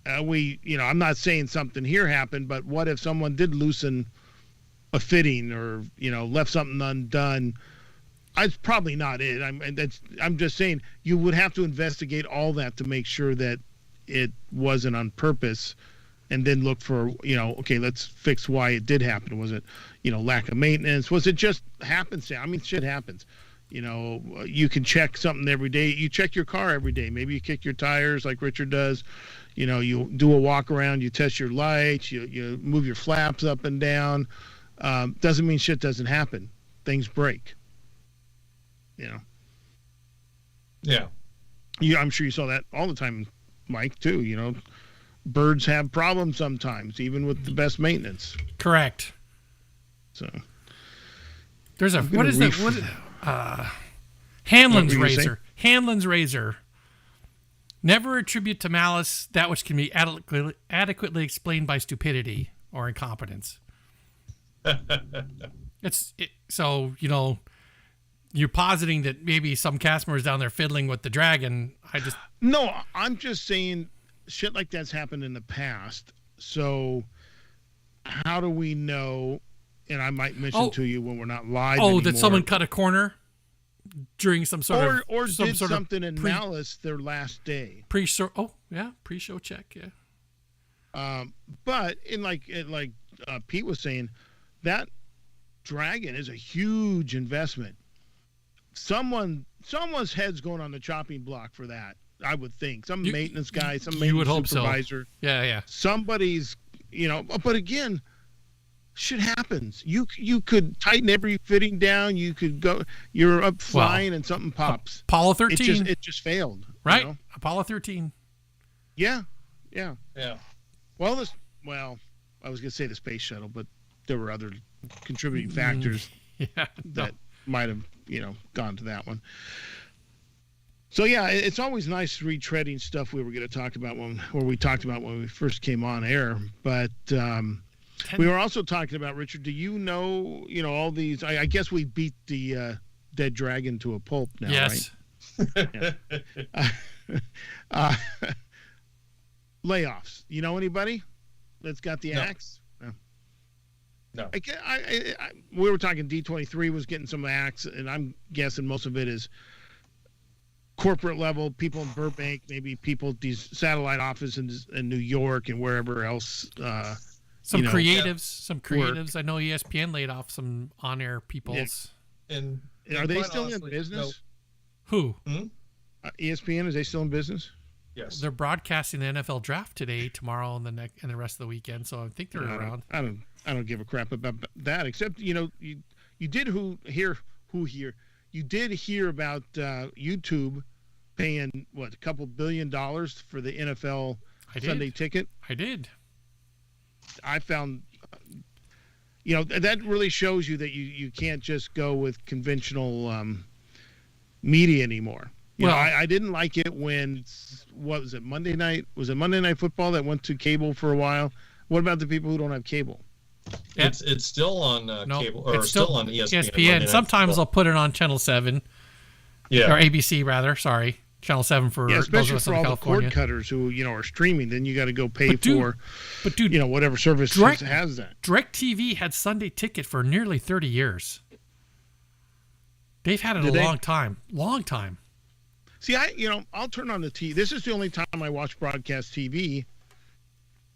I'm not saying something here happened, but what if someone did loosen a fitting or left something undone? It's probably not it. I'm just saying you would have to investigate all that to make sure that it wasn't on purpose, and then look for, okay, let's fix why it did happen. Was it, lack of maintenance? Was it just happenstance? I mean, shit happens. You can check something every day. You check your car every day. Maybe you kick your tires like Richard does. You do a walk around, you test your lights, you move your flaps up and down. Doesn't mean shit doesn't happen. Things break. Yeah. I'm sure you saw that all the time, Mike, too. Birds have problems sometimes, even with the best maintenance. Correct. So there's Hanlon's razor. Hanlon's razor. Never attribute to malice that which can be adequately explained by stupidity or incompetence. So you're positing that maybe some cast members down there fiddling with the dragon. No, I'm just saying shit like that's happened in the past. So how do we know? And I might mention to you when we're not live anymore. That someone cut a corner during some sort of or did something in malice their last day. Pre-show. Oh yeah, pre-show check. Yeah. But like Pete was saying, that dragon is a huge investment. Someone's head's going on the chopping block for that. I would think some maintenance guy, some maintenance supervisor. So. Yeah. Somebody's, but again, shit happens. You could tighten every fitting down. You could go. You're up flying and something pops. Apollo 13. It just failed. Right. Apollo 13. Yeah. Well, I was gonna say the space shuttle, but there were other contributing factors that might have gone to that one. So yeah, it's always nice retreading stuff we were going to talk about when we first came on air. But we were also talking about, Richard. Do you know all these? I guess we beat the dead dragon to a pulp now, yes. Right? Layoffs. You know anybody that's got the axe? No. We were talking D23 was getting some axe, and I'm guessing most of it is corporate level, people in Burbank, maybe people at these satellite offices in New York and wherever else. Some creatives. I know ESPN laid off some on-air peoples. Yeah. And are they still in business? No. Who? ESPN, is they still in business? Yes. They're broadcasting the NFL draft today, tomorrow, and the rest of the weekend. So I think they're around. I don't give a crap about that. Except you did hear about YouTube paying a couple $1 billion for the NFL Sunday ticket. I did. I found, that really shows you that you can't just go with conventional media anymore. I didn't like it when, what was it, Monday night? Was it Monday Night Football that went to cable for a while? What about the people who don't have cable? It's still on cable, or it's still on ESPN. Sometimes they'll put it on Channel 7. Yeah. Or ABC, rather. Sorry. Channel 7 for especially those of us for in all California. The cord cutters who are streaming. Then you got to go pay for whatever service has that. DirecTV had Sunday Ticket for nearly 30 years. They've had it long time. See, I'll turn on the TV. This is the only time I watch broadcast TV,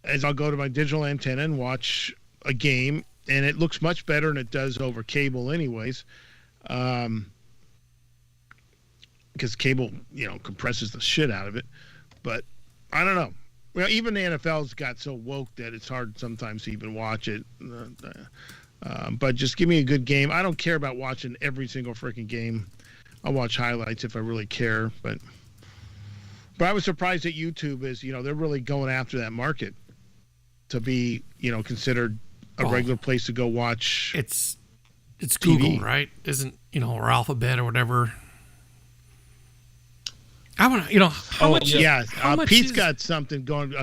as I'll go to my digital antenna and watch a game, and it looks much better than it does over cable anyways. Because cable, compresses the shit out of it. But I don't know. Well, even the NFL's got so woke that it's hard sometimes to even watch it. But just give me a good game. I don't care about watching every single freaking game. I'll watch highlights if I really care. But I was surprised that YouTube is, they're really going after that market to be, considered a regular place to go watch. It's TV. Google, right? Isn't, or Alphabet or whatever. I want to, how much? Yeah. How much Pete's got something going.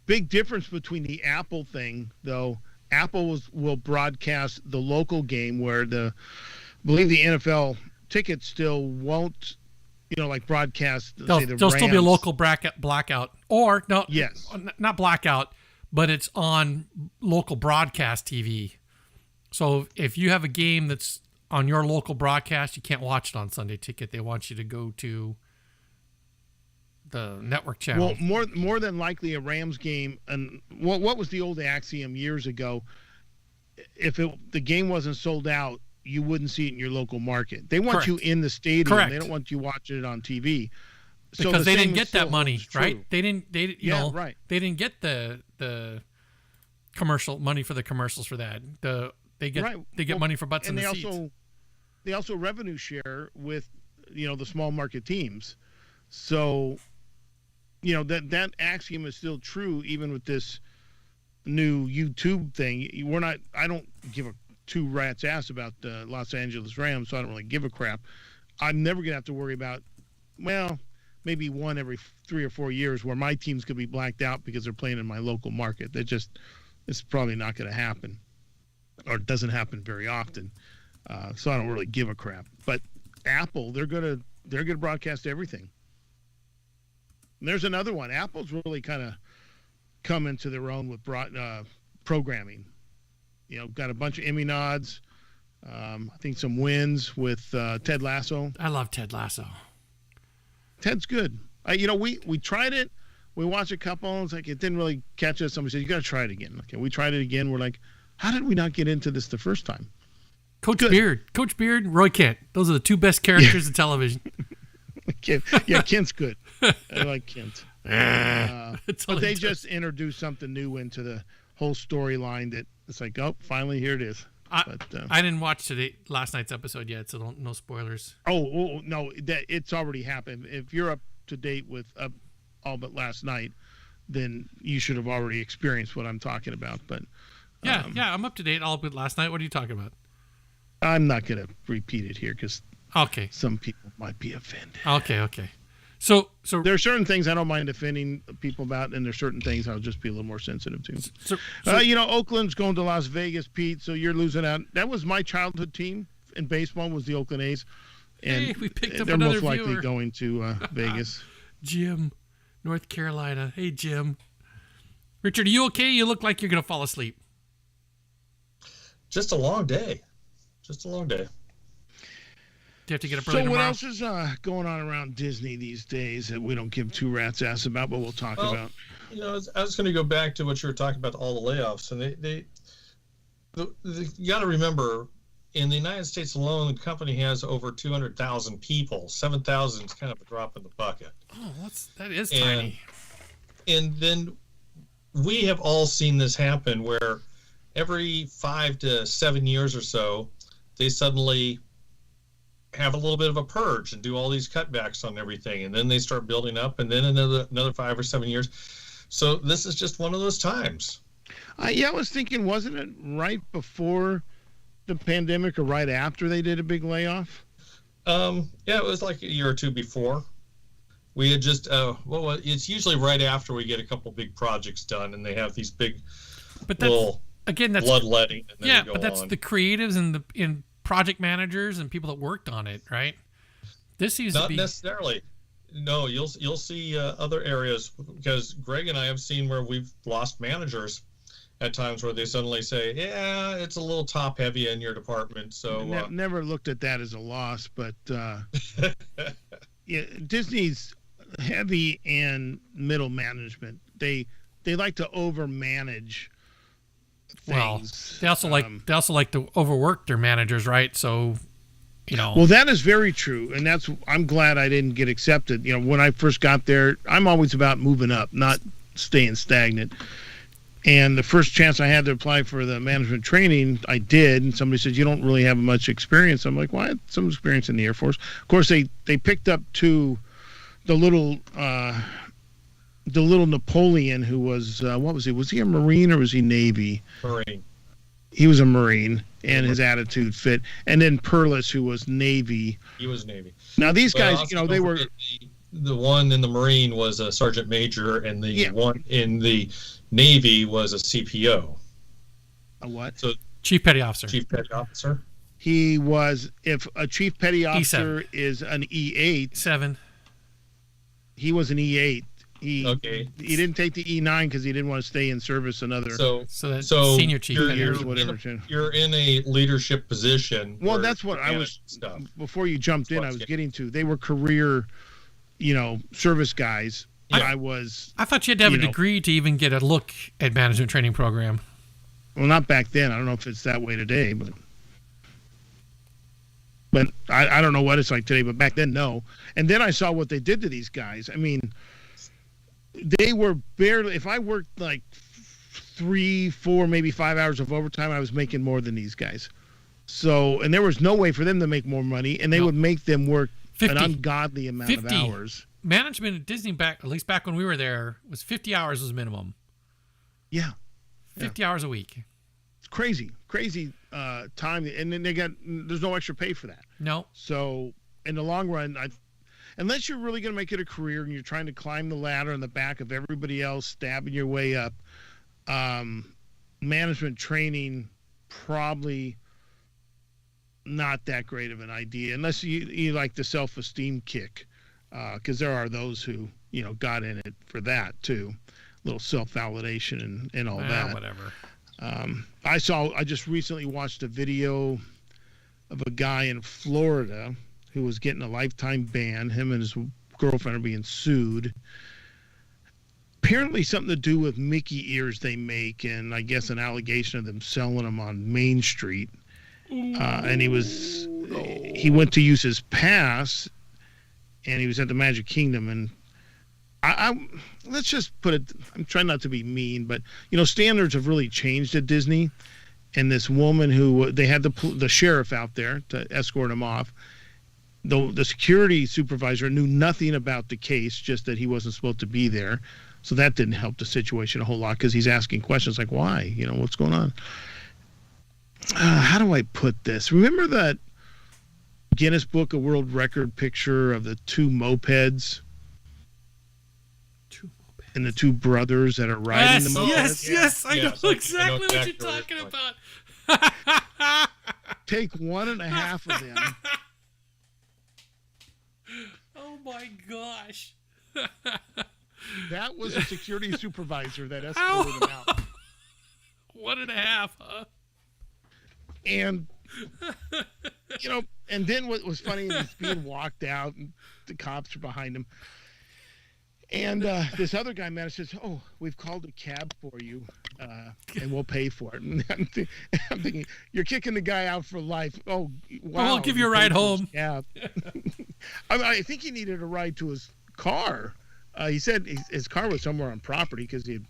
Big difference between the Apple thing, though. Apple will broadcast the local game where I believe the NFL tickets still won't, broadcast. There'll still be a local blackout, or no, yes, not blackout, but it's on local broadcast TV. So if you have a game that's on your local broadcast, you can't watch it on Sunday Ticket. They want you to go to the network channel. Well, more than likely a Rams game, and what was the old axiom years ago? If the game wasn't sold out, you wouldn't see it in your local market. They want you in the stadium. Correct. They don't want you watching it on TV. Because they didn't get that money, right? True. They didn't. Right. They didn't get the commercial money for the commercials for that. They get money for butts in the seats. They also revenue share with the small market teams. So that axiom is still true even with this new YouTube thing. I don't give a two rat's ass about the Los Angeles Rams, so I don't really give a crap. I'm never gonna have to worry about, maybe one every 3 or 4 years where my teams could be blacked out because they're playing in my local market. It's probably not going to happen, or it doesn't happen very often. So I don't really give a crap. But Apple, they're gonna broadcast everything. And there's another one. Apple's really kind of come into their own with programming. Got a bunch of Emmy nods. I think some wins with Ted Lasso. I love Ted Lasso. Ted's good. We tried it. We watched a couple. It's like it didn't really catch us. Somebody said, you got to try it again. Okay, we tried it again. We're like, how did we not get into this the first time? Coach Beard, Roy Kent. Those are the two best characters in television. Kent's good. I like Kent. But they just introduced something new into the whole storyline that it's like, oh, finally here it is. I didn't watch last night's episode yet, so no spoilers. Oh no, it's already happened. If you're up to date with all but last night, then you should have already experienced what I'm talking about. But yeah, I'm up to date all but last night. What are you talking about? I'm not going to repeat it here because Okay. some people might be offended. Okay. So there are certain things I don't mind offending people about, and there's certain things I'll just be a little more sensitive to. So Oakland's going to Las Vegas, Pete. So you're losing out. That was my childhood team in baseball, was the Oakland A's, and hey, we picked up they're another most likely viewer. going to Vegas. Jim, North Carolina. Hey, Jim. Richard, are you okay? You look like you're gonna fall asleep. Just a long day. Do you have to get up early So tomorrow? what else is going on around Disney these days that we don't give two rats' ass about, but we'll talk about? I was going to go back to what you were talking about, all the layoffs, and you got to remember, in the United States alone, the company has over 200,000 people. 7,000 is kind of a drop in the bucket. Oh, that is tiny. And then we have all seen this happen, where every 5 to 7 years or so, they suddenly have a little bit of a purge and do all these cutbacks on everything, and then they start building up, and then another 5 or 7 years. So this is just one of those times. I was thinking, wasn't it right before the pandemic or right after they did a big layoff? Yeah, it was like a year or two before. We had just it's usually right after we get a couple big projects done, and they have these big little bloodletting. Yeah, but that's the creatives and the project managers and people that worked on it, right? This seems not to be necessarily. No, you'll see other areas, because Greg and I have seen where we've lost managers at times, where they suddenly say, "Yeah, it's a little top heavy in your department." So never looked at that as a loss, but yeah, Disney's heavy and middle management. They like to overmanage things. They also like to overwork their managers, right? So, Well, that is very true, and I'm glad I didn't get accepted. When I first got there, I'm always about moving up, not staying stagnant. And the first chance I had to apply for the management training, I did, and somebody said, "You don't really have much experience." I'm like, "Well, I had some experience in the Air Force." Of course, they picked up the little Napoleon, who was what was he? Was he a Marine or was he Navy? Marine. He was a Marine, and his attitude fit. And then Perlis, who was Navy. He was Navy. Now these guys, they were. The one in the Marine was a sergeant major, and the one in the Navy was a CPO. A what? So Chief Petty Officer. Chief Petty Officer. He was, if a Chief Petty Officer E7. is an E8. 7. He was an E8. He didn't take the E9 because he didn't want to stay in service another. So senior chief. You're in a leadership position. Well, that's what I was. Before you jumped in, I was getting to. They were career, service guys. Yeah. I thought you had to have a degree to even get a look at management training program. Well, not back then. I don't know if it's that way today, but I don't know what it's like today. But back then, no. And then I saw what they did to these guys. I mean, they were barely. If I worked like 3, 4, maybe 5 hours of overtime, I was making more than these guys. So, and there was no way for them to make more money, and they would make them work 50, an ungodly amount of hours. Management at Disney at least back when we were there, was 50 hours was minimum. Yeah. 50 hours a week. It's crazy time, and then there's no extra pay for that. No. So in the long run, unless you're really going to make it a career and you're trying to climb the ladder in the back of everybody else, stabbing your way up, management training probably not that great of an idea, unless you like the self-esteem kick, because there are those who got in it for that too, little self-validation and all that. Whatever. I just recently watched a video of a guy in Florida who was getting a lifetime ban. Him and his girlfriend are being sued. Apparently something to do with Mickey ears they make, and I guess an allegation of them selling them on Main Street. And he went to use his pass, and he was at the Magic Kingdom, and let's just put it, I'm trying not to be mean, but standards have really changed at Disney. And this woman who they had the sheriff out there to escort him off. The security supervisor knew nothing about the case, just that he wasn't supposed to be there. So that didn't help the situation a whole lot, because he's asking questions like, why? What's going on? How do I put this? Remember that Guinness Book of World Record picture of the two mopeds. And the two brothers that are riding the mopeds. Yes, I know exactly what you're talking about. Take 1.5 of them. Oh my gosh. That was a security supervisor that escorted them out. 1.5, huh? And, and then what was funny is being walked out and the cops are behind him. And this other guy, man, says, "Oh, we've called a cab for you, and we'll pay for it." And I'm thinking, you're kicking the guy out for life. Oh, wow. Well, we'll give you a ride home. Yeah. I think he needed a ride to his car. He said his car was somewhere on property because he,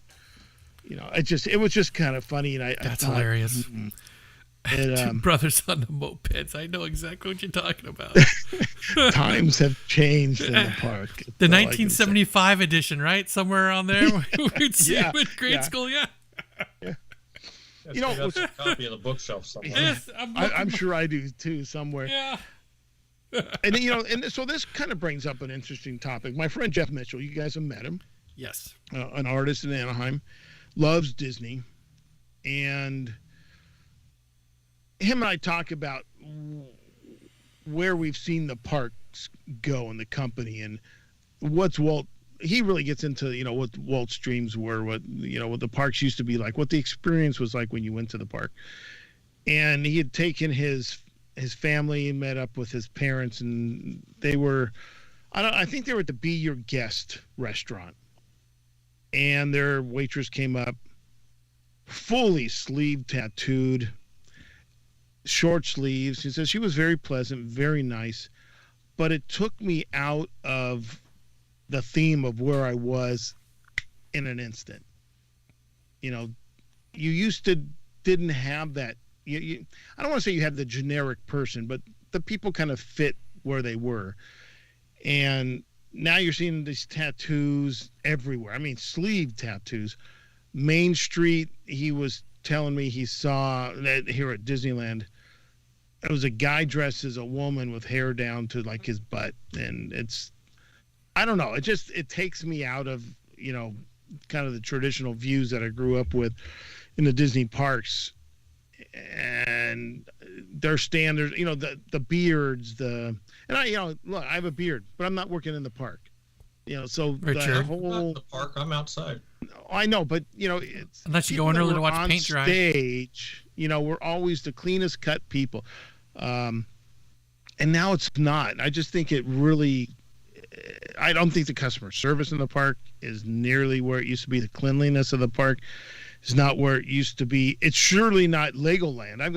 it was just kind of funny. And that's hilarious. Mm-hmm. Two brothers on the mopeds. I know exactly what you're talking about. Times have changed in the park. The 1975 edition, right? Somewhere around there. We'd see him in grade school. Yeah. That's a copy in the bookshelf somewhere. Yes, I'm sure I do too, somewhere. Yeah. And so this kind of brings up an interesting topic. My friend Jeff Mitchell, you guys have met him. Yes. An artist in Anaheim, loves Disney, and him and I talk about where we've seen the parks go in the company and what's Walt. He really gets into what Walt's dreams were, what the parks used to be like, what the experience was like when you went to the park. And he had taken his family and met up with his parents, and they were, I think they were at the Be Your Guest restaurant, and their waitress came up, fully sleeve tattooed, short sleeves. He says she was very pleasant, very nice, but it took me out of the theme of where I was in an instant. You used to didn't have that. I don't want to say you had the generic person, but the people kind of fit where they were. And now you're seeing these tattoos everywhere. I mean, sleeve tattoos. Main Street, he was telling me he saw that here at Disneyland. It was a guy dressed as a woman with hair down to like his butt. And I don't know. It takes me out of, kind of the traditional views that I grew up with in the Disney parks. And their standards, the beards, and look, I have a beard, but I'm not working in the park. So Richard, the whole the park, I'm outside. I know, but it's unless you go in early to watch paint dry. Stage, we're always the cleanest cut people, and now it's not. I just think it really. I don't think the customer service in the park is nearly where it used to be. The cleanliness of the park is not where it used to be. It's surely not Legoland. I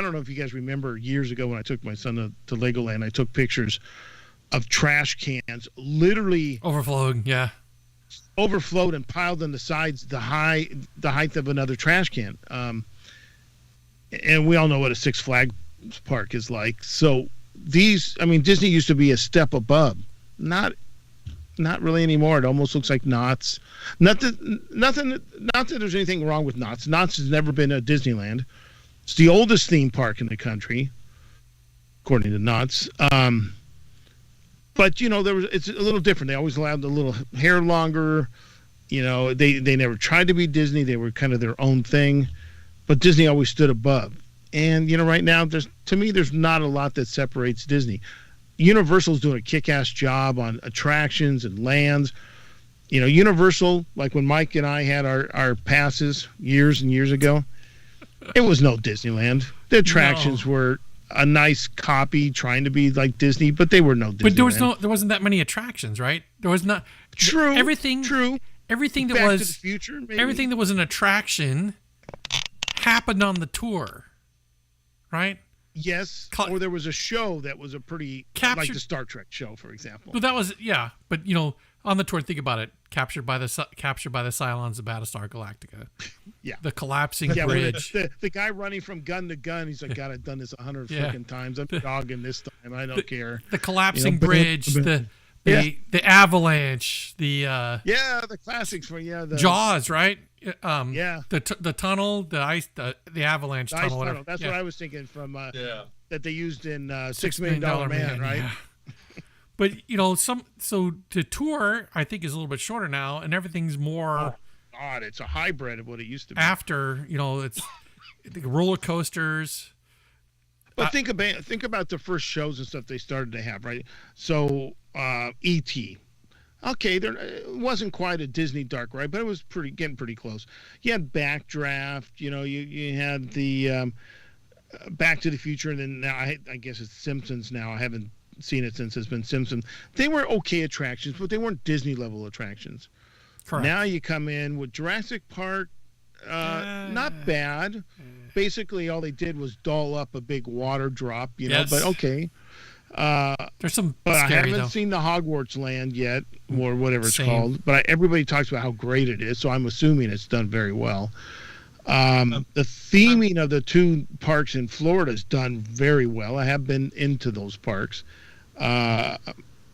don't know if you guys remember years ago when I took my son to Legoland, I took pictures of trash cans literally overflowing. Yeah. Overflowed and piled on the sides, the height of another trash can. And we all know what a Six Flags park is like. So Disney used to be a step above. Not really anymore. It almost looks like Knott's. Not that there's anything wrong with Knott's. Knott's has never been a Disneyland. It's the oldest theme park in the country, according to Knott's. But it's a little different. They always allowed the little hair longer. They never tried to be Disney. They were kind of their own thing. But Disney always stood above. And right now, there's not a lot that separates Disney. Universal's doing a kick-ass job on attractions and lands. Universal, like when Mike and I had our passes years and years ago, it was no Disneyland. The attractions were a nice copy trying to be like Disney, but they were no Disneyland. But there wasn't that many attractions, right? There was not. True. Everything that Back was to the Future, maybe? Everything that was an attraction happened on the tour, right? Yes, or there was a show that was a pretty like the Star Trek show, for example. But that was but on the tour, think about it: captured by the Cylons of Battlestar Galactica. Yeah, the collapsing bridge. The guy running from gun to gun. He's like, God, I've done this 100 freaking times. I'm dogging this time. I don't care. The collapsing bridge. the Avalanche, the the classics for the Jaws, right? The tunnel, the ice, the Avalanche tunnel. Whatever. That's what I was thinking from that they used in $6 Million Man, right? Yeah. But so the tour I think is a little bit shorter now, and everything's more. Oh, God, it's a hybrid of what it used to be. After it's the roller coasters. But think about the first shows and stuff they started to have, right? So E.T. Okay, it wasn't quite a Disney dark ride, but it was getting pretty close. You had Backdraft, you had the Back to the Future, and then now I guess it's Simpsons now. I haven't seen it since it's been Simpsons. They were okay attractions, but they weren't Disney level attractions. Correct. Now you come in with Jurassic Park, not bad. Basically, all they did was doll up a big water drop, but okay. There's some but scary, I haven't though. seen the Hogwarts Land yet, or whatever it's called. But everybody talks about how great it is, so I'm assuming it's done very well. The theming of the two parks in Florida is done very well. I have been into those parks.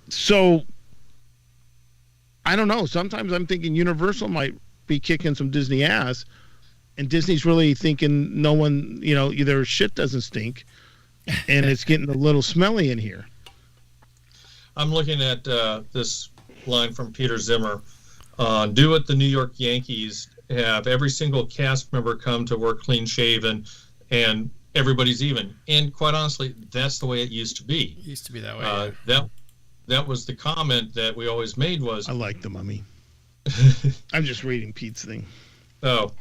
So I don't know. Sometimes I'm thinking Universal might be kicking some Disney ass, and Disney's really thinking no one, their shit doesn't stink, and it's getting a little smelly in here. I'm looking at this line from Peter Zimmer. Do what the New York Yankees have every single cast member come to work clean shaven, and everybody's even. And quite honestly, that's the way it used to be. It used to be that way. That was the comment that we always made was, I like the Mummy. I'm just reading Pete's thing. Oh.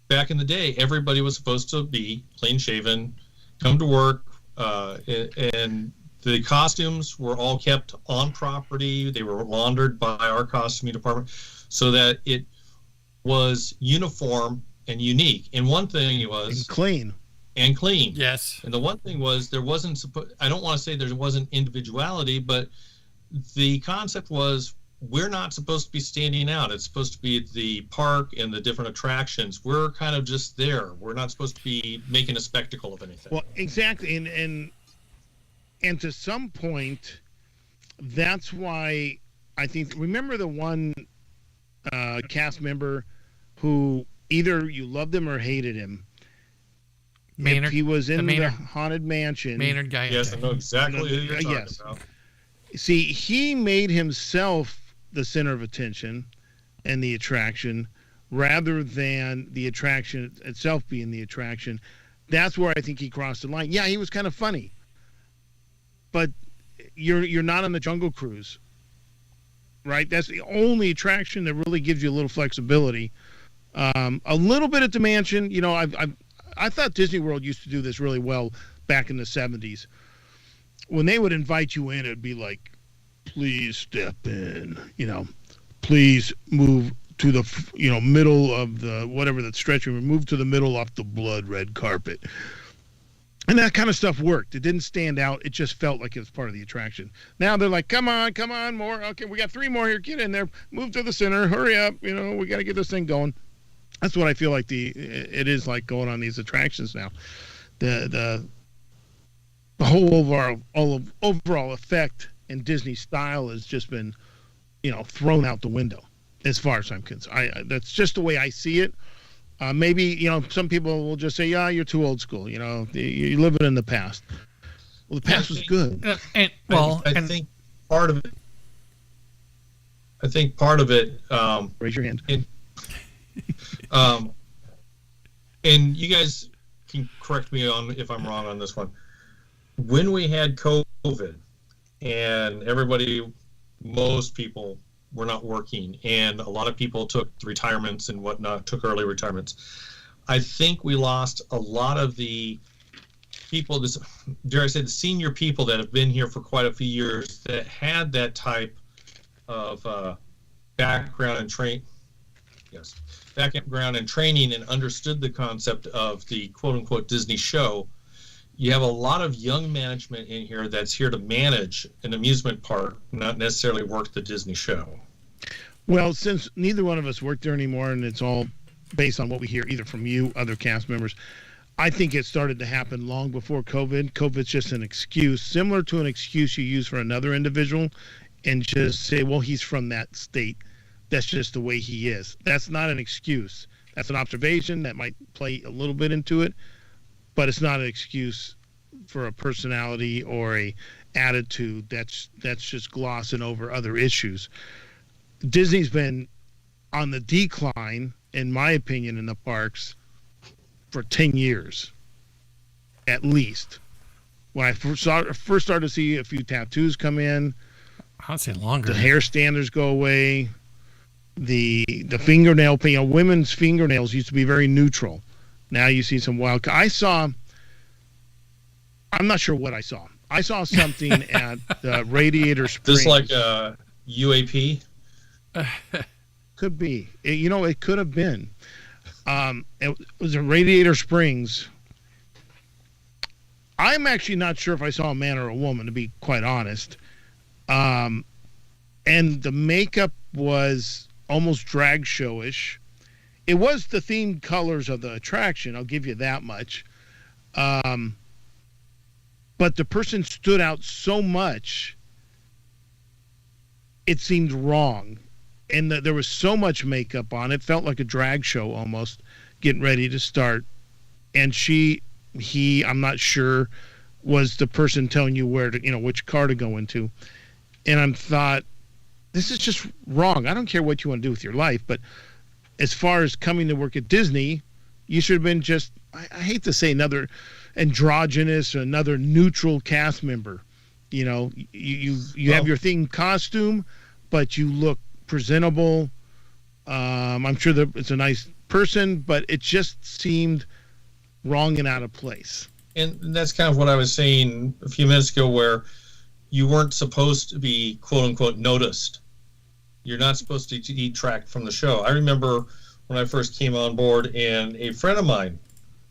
Back in the day, everybody was supposed to be clean shaven, come to work, and the costumes were all kept on property. They were laundered by our costuming department so that it was uniform and unique. And one thing was... And clean. Yes. And the one thing was there wasn't... I don't want to say there wasn't individuality, but the concept was we're not supposed to be standing out. It's supposed to be the park and the different attractions. We're kind of just there. We're not supposed to be making a spectacle of anything. Well, exactly. And to some point, that's why I think, remember the one cast member who either you loved him or hated him? Maynard. If he was in the Haunted Mansion. Maynard guy. Yes, I know exactly who you're talking about. See, he made himself the center of attention and the attraction rather than the attraction itself being the attraction. That's where I think he crossed the line. Yeah, he was kind of funny. But you're not on the Jungle Cruise, right? That's the only attraction that really gives you a little flexibility. A little bit at the mansion, I thought Disney World used to do this really well back in the 70s. When they would invite you in, it'd be like, please step in, please move to the, middle of the, whatever that's stretching, move to the middle off the blood red carpet. And that kind of stuff worked. It didn't stand out. It just felt like it was part of the attraction. Now they're like, come on, more. Okay, we got 3 more here. Get in there. Move to the center. Hurry up. We got to get this thing going. That's what I feel like it is like going on these attractions now. The whole overall effect and Disney style has just been, thrown out the window as far as I'm concerned. That's just the way I see it. Maybe, some people will just say, yeah, you're too old school. You're living in the past. Well, the past was good. I think part of it. Raise your hand. And you guys can correct me if I'm wrong on this one. When we had COVID and most people were not working, and a lot of people took retirements and whatnot, took early retirements, I think we lost a lot of the people, dare I say, the senior people that have been here for quite a few years that had that type of background and training and understood the concept of the quote-unquote Disney show. You have a lot of young management in here that's here to manage an amusement park, not necessarily work the Disney show. Well, since neither one of us work there anymore, and it's all based on what we hear either from you, other cast members, I think it started to happen long before COVID. COVID's just an excuse, similar to an excuse you use for another individual, and just say, well, he's from that state. That's just the way he is. That's not an excuse. That's an observation that might play a little bit into it, but it's not an excuse for a personality or a attitude that's just glossing over other issues. Disney's been on the decline, in my opinion, in the parks for 10 years, at least. When I first started to see a few tattoos come in, I'd say longer. the hair standards go away, the fingernail paint. Women's fingernails used to be very neutral. Now you see some wild. I'm not sure what I saw. I saw something at Radiator Springs. This like a UAP? Could be. It could have been. It was at Radiator Springs. I'm actually not sure if I saw a man or a woman, to be quite honest. And the makeup was almost drag showish. It was the themed colors of the attraction, I'll give you that much. But the person stood out so much, it seemed wrong. And there was so much makeup on it, felt like a drag show almost, getting ready to start. And he, I'm not sure, was the person telling you which car to go into. And I thought, this is just wrong. I don't care what you want to do with your life, but as far as coming to work at Disney, you should have been just, I hate to say another androgynous, another neutral cast member. You have your theme costume, but you look presentable. I'm sure that it's a nice person, but it just seemed wrong and out of place. And that's kind of what I was saying a few minutes ago, where you weren't supposed to be, quote unquote, noticed. You're not supposed to detract from the show. I remember when I first came on board and a friend of mine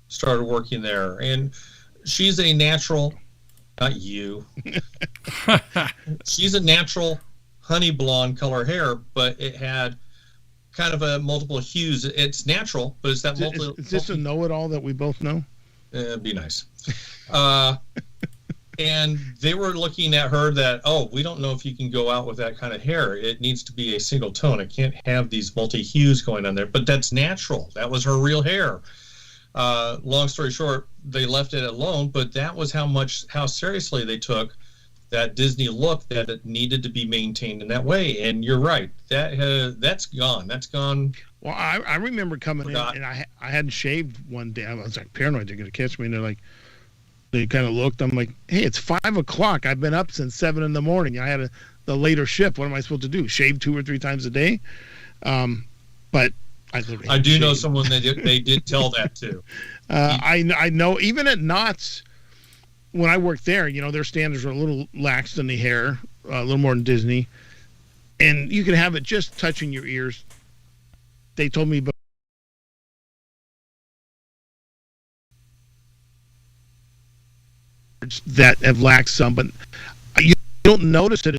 started working there, and she's a natural, not you, she's a natural honey blonde color hair, but it had kind of a multiple hues. It's natural, but it's that multiple. Is this a know-it-all that we both know? It'd be nice. And they were looking at her that, we don't know if you can go out with that kind of hair. It needs to be a single tone. It can't have these multi-hues going on there. But that's natural. That was her real hair. Long story short, they left it alone, but that was how seriously they took that Disney look, that it needed to be maintained in that way. And you're right. That's gone. That's gone. Well, I remember coming in, and I hadn't shaved one day. I was like paranoid they're going to catch me, and they kind of looked. I'm like, hey, it's 5 o'clock. I've been up since 7 in the morning. I had the later shift. What am I supposed to do? Shave 2 or 3 times a day? But I do know someone that they did tell that to. I know even at Knott's, when I worked there, their standards were a little lax in the hair, a little more than Disney, and you could have it just touching your ears. They told me about that have laxed some, but you don't notice it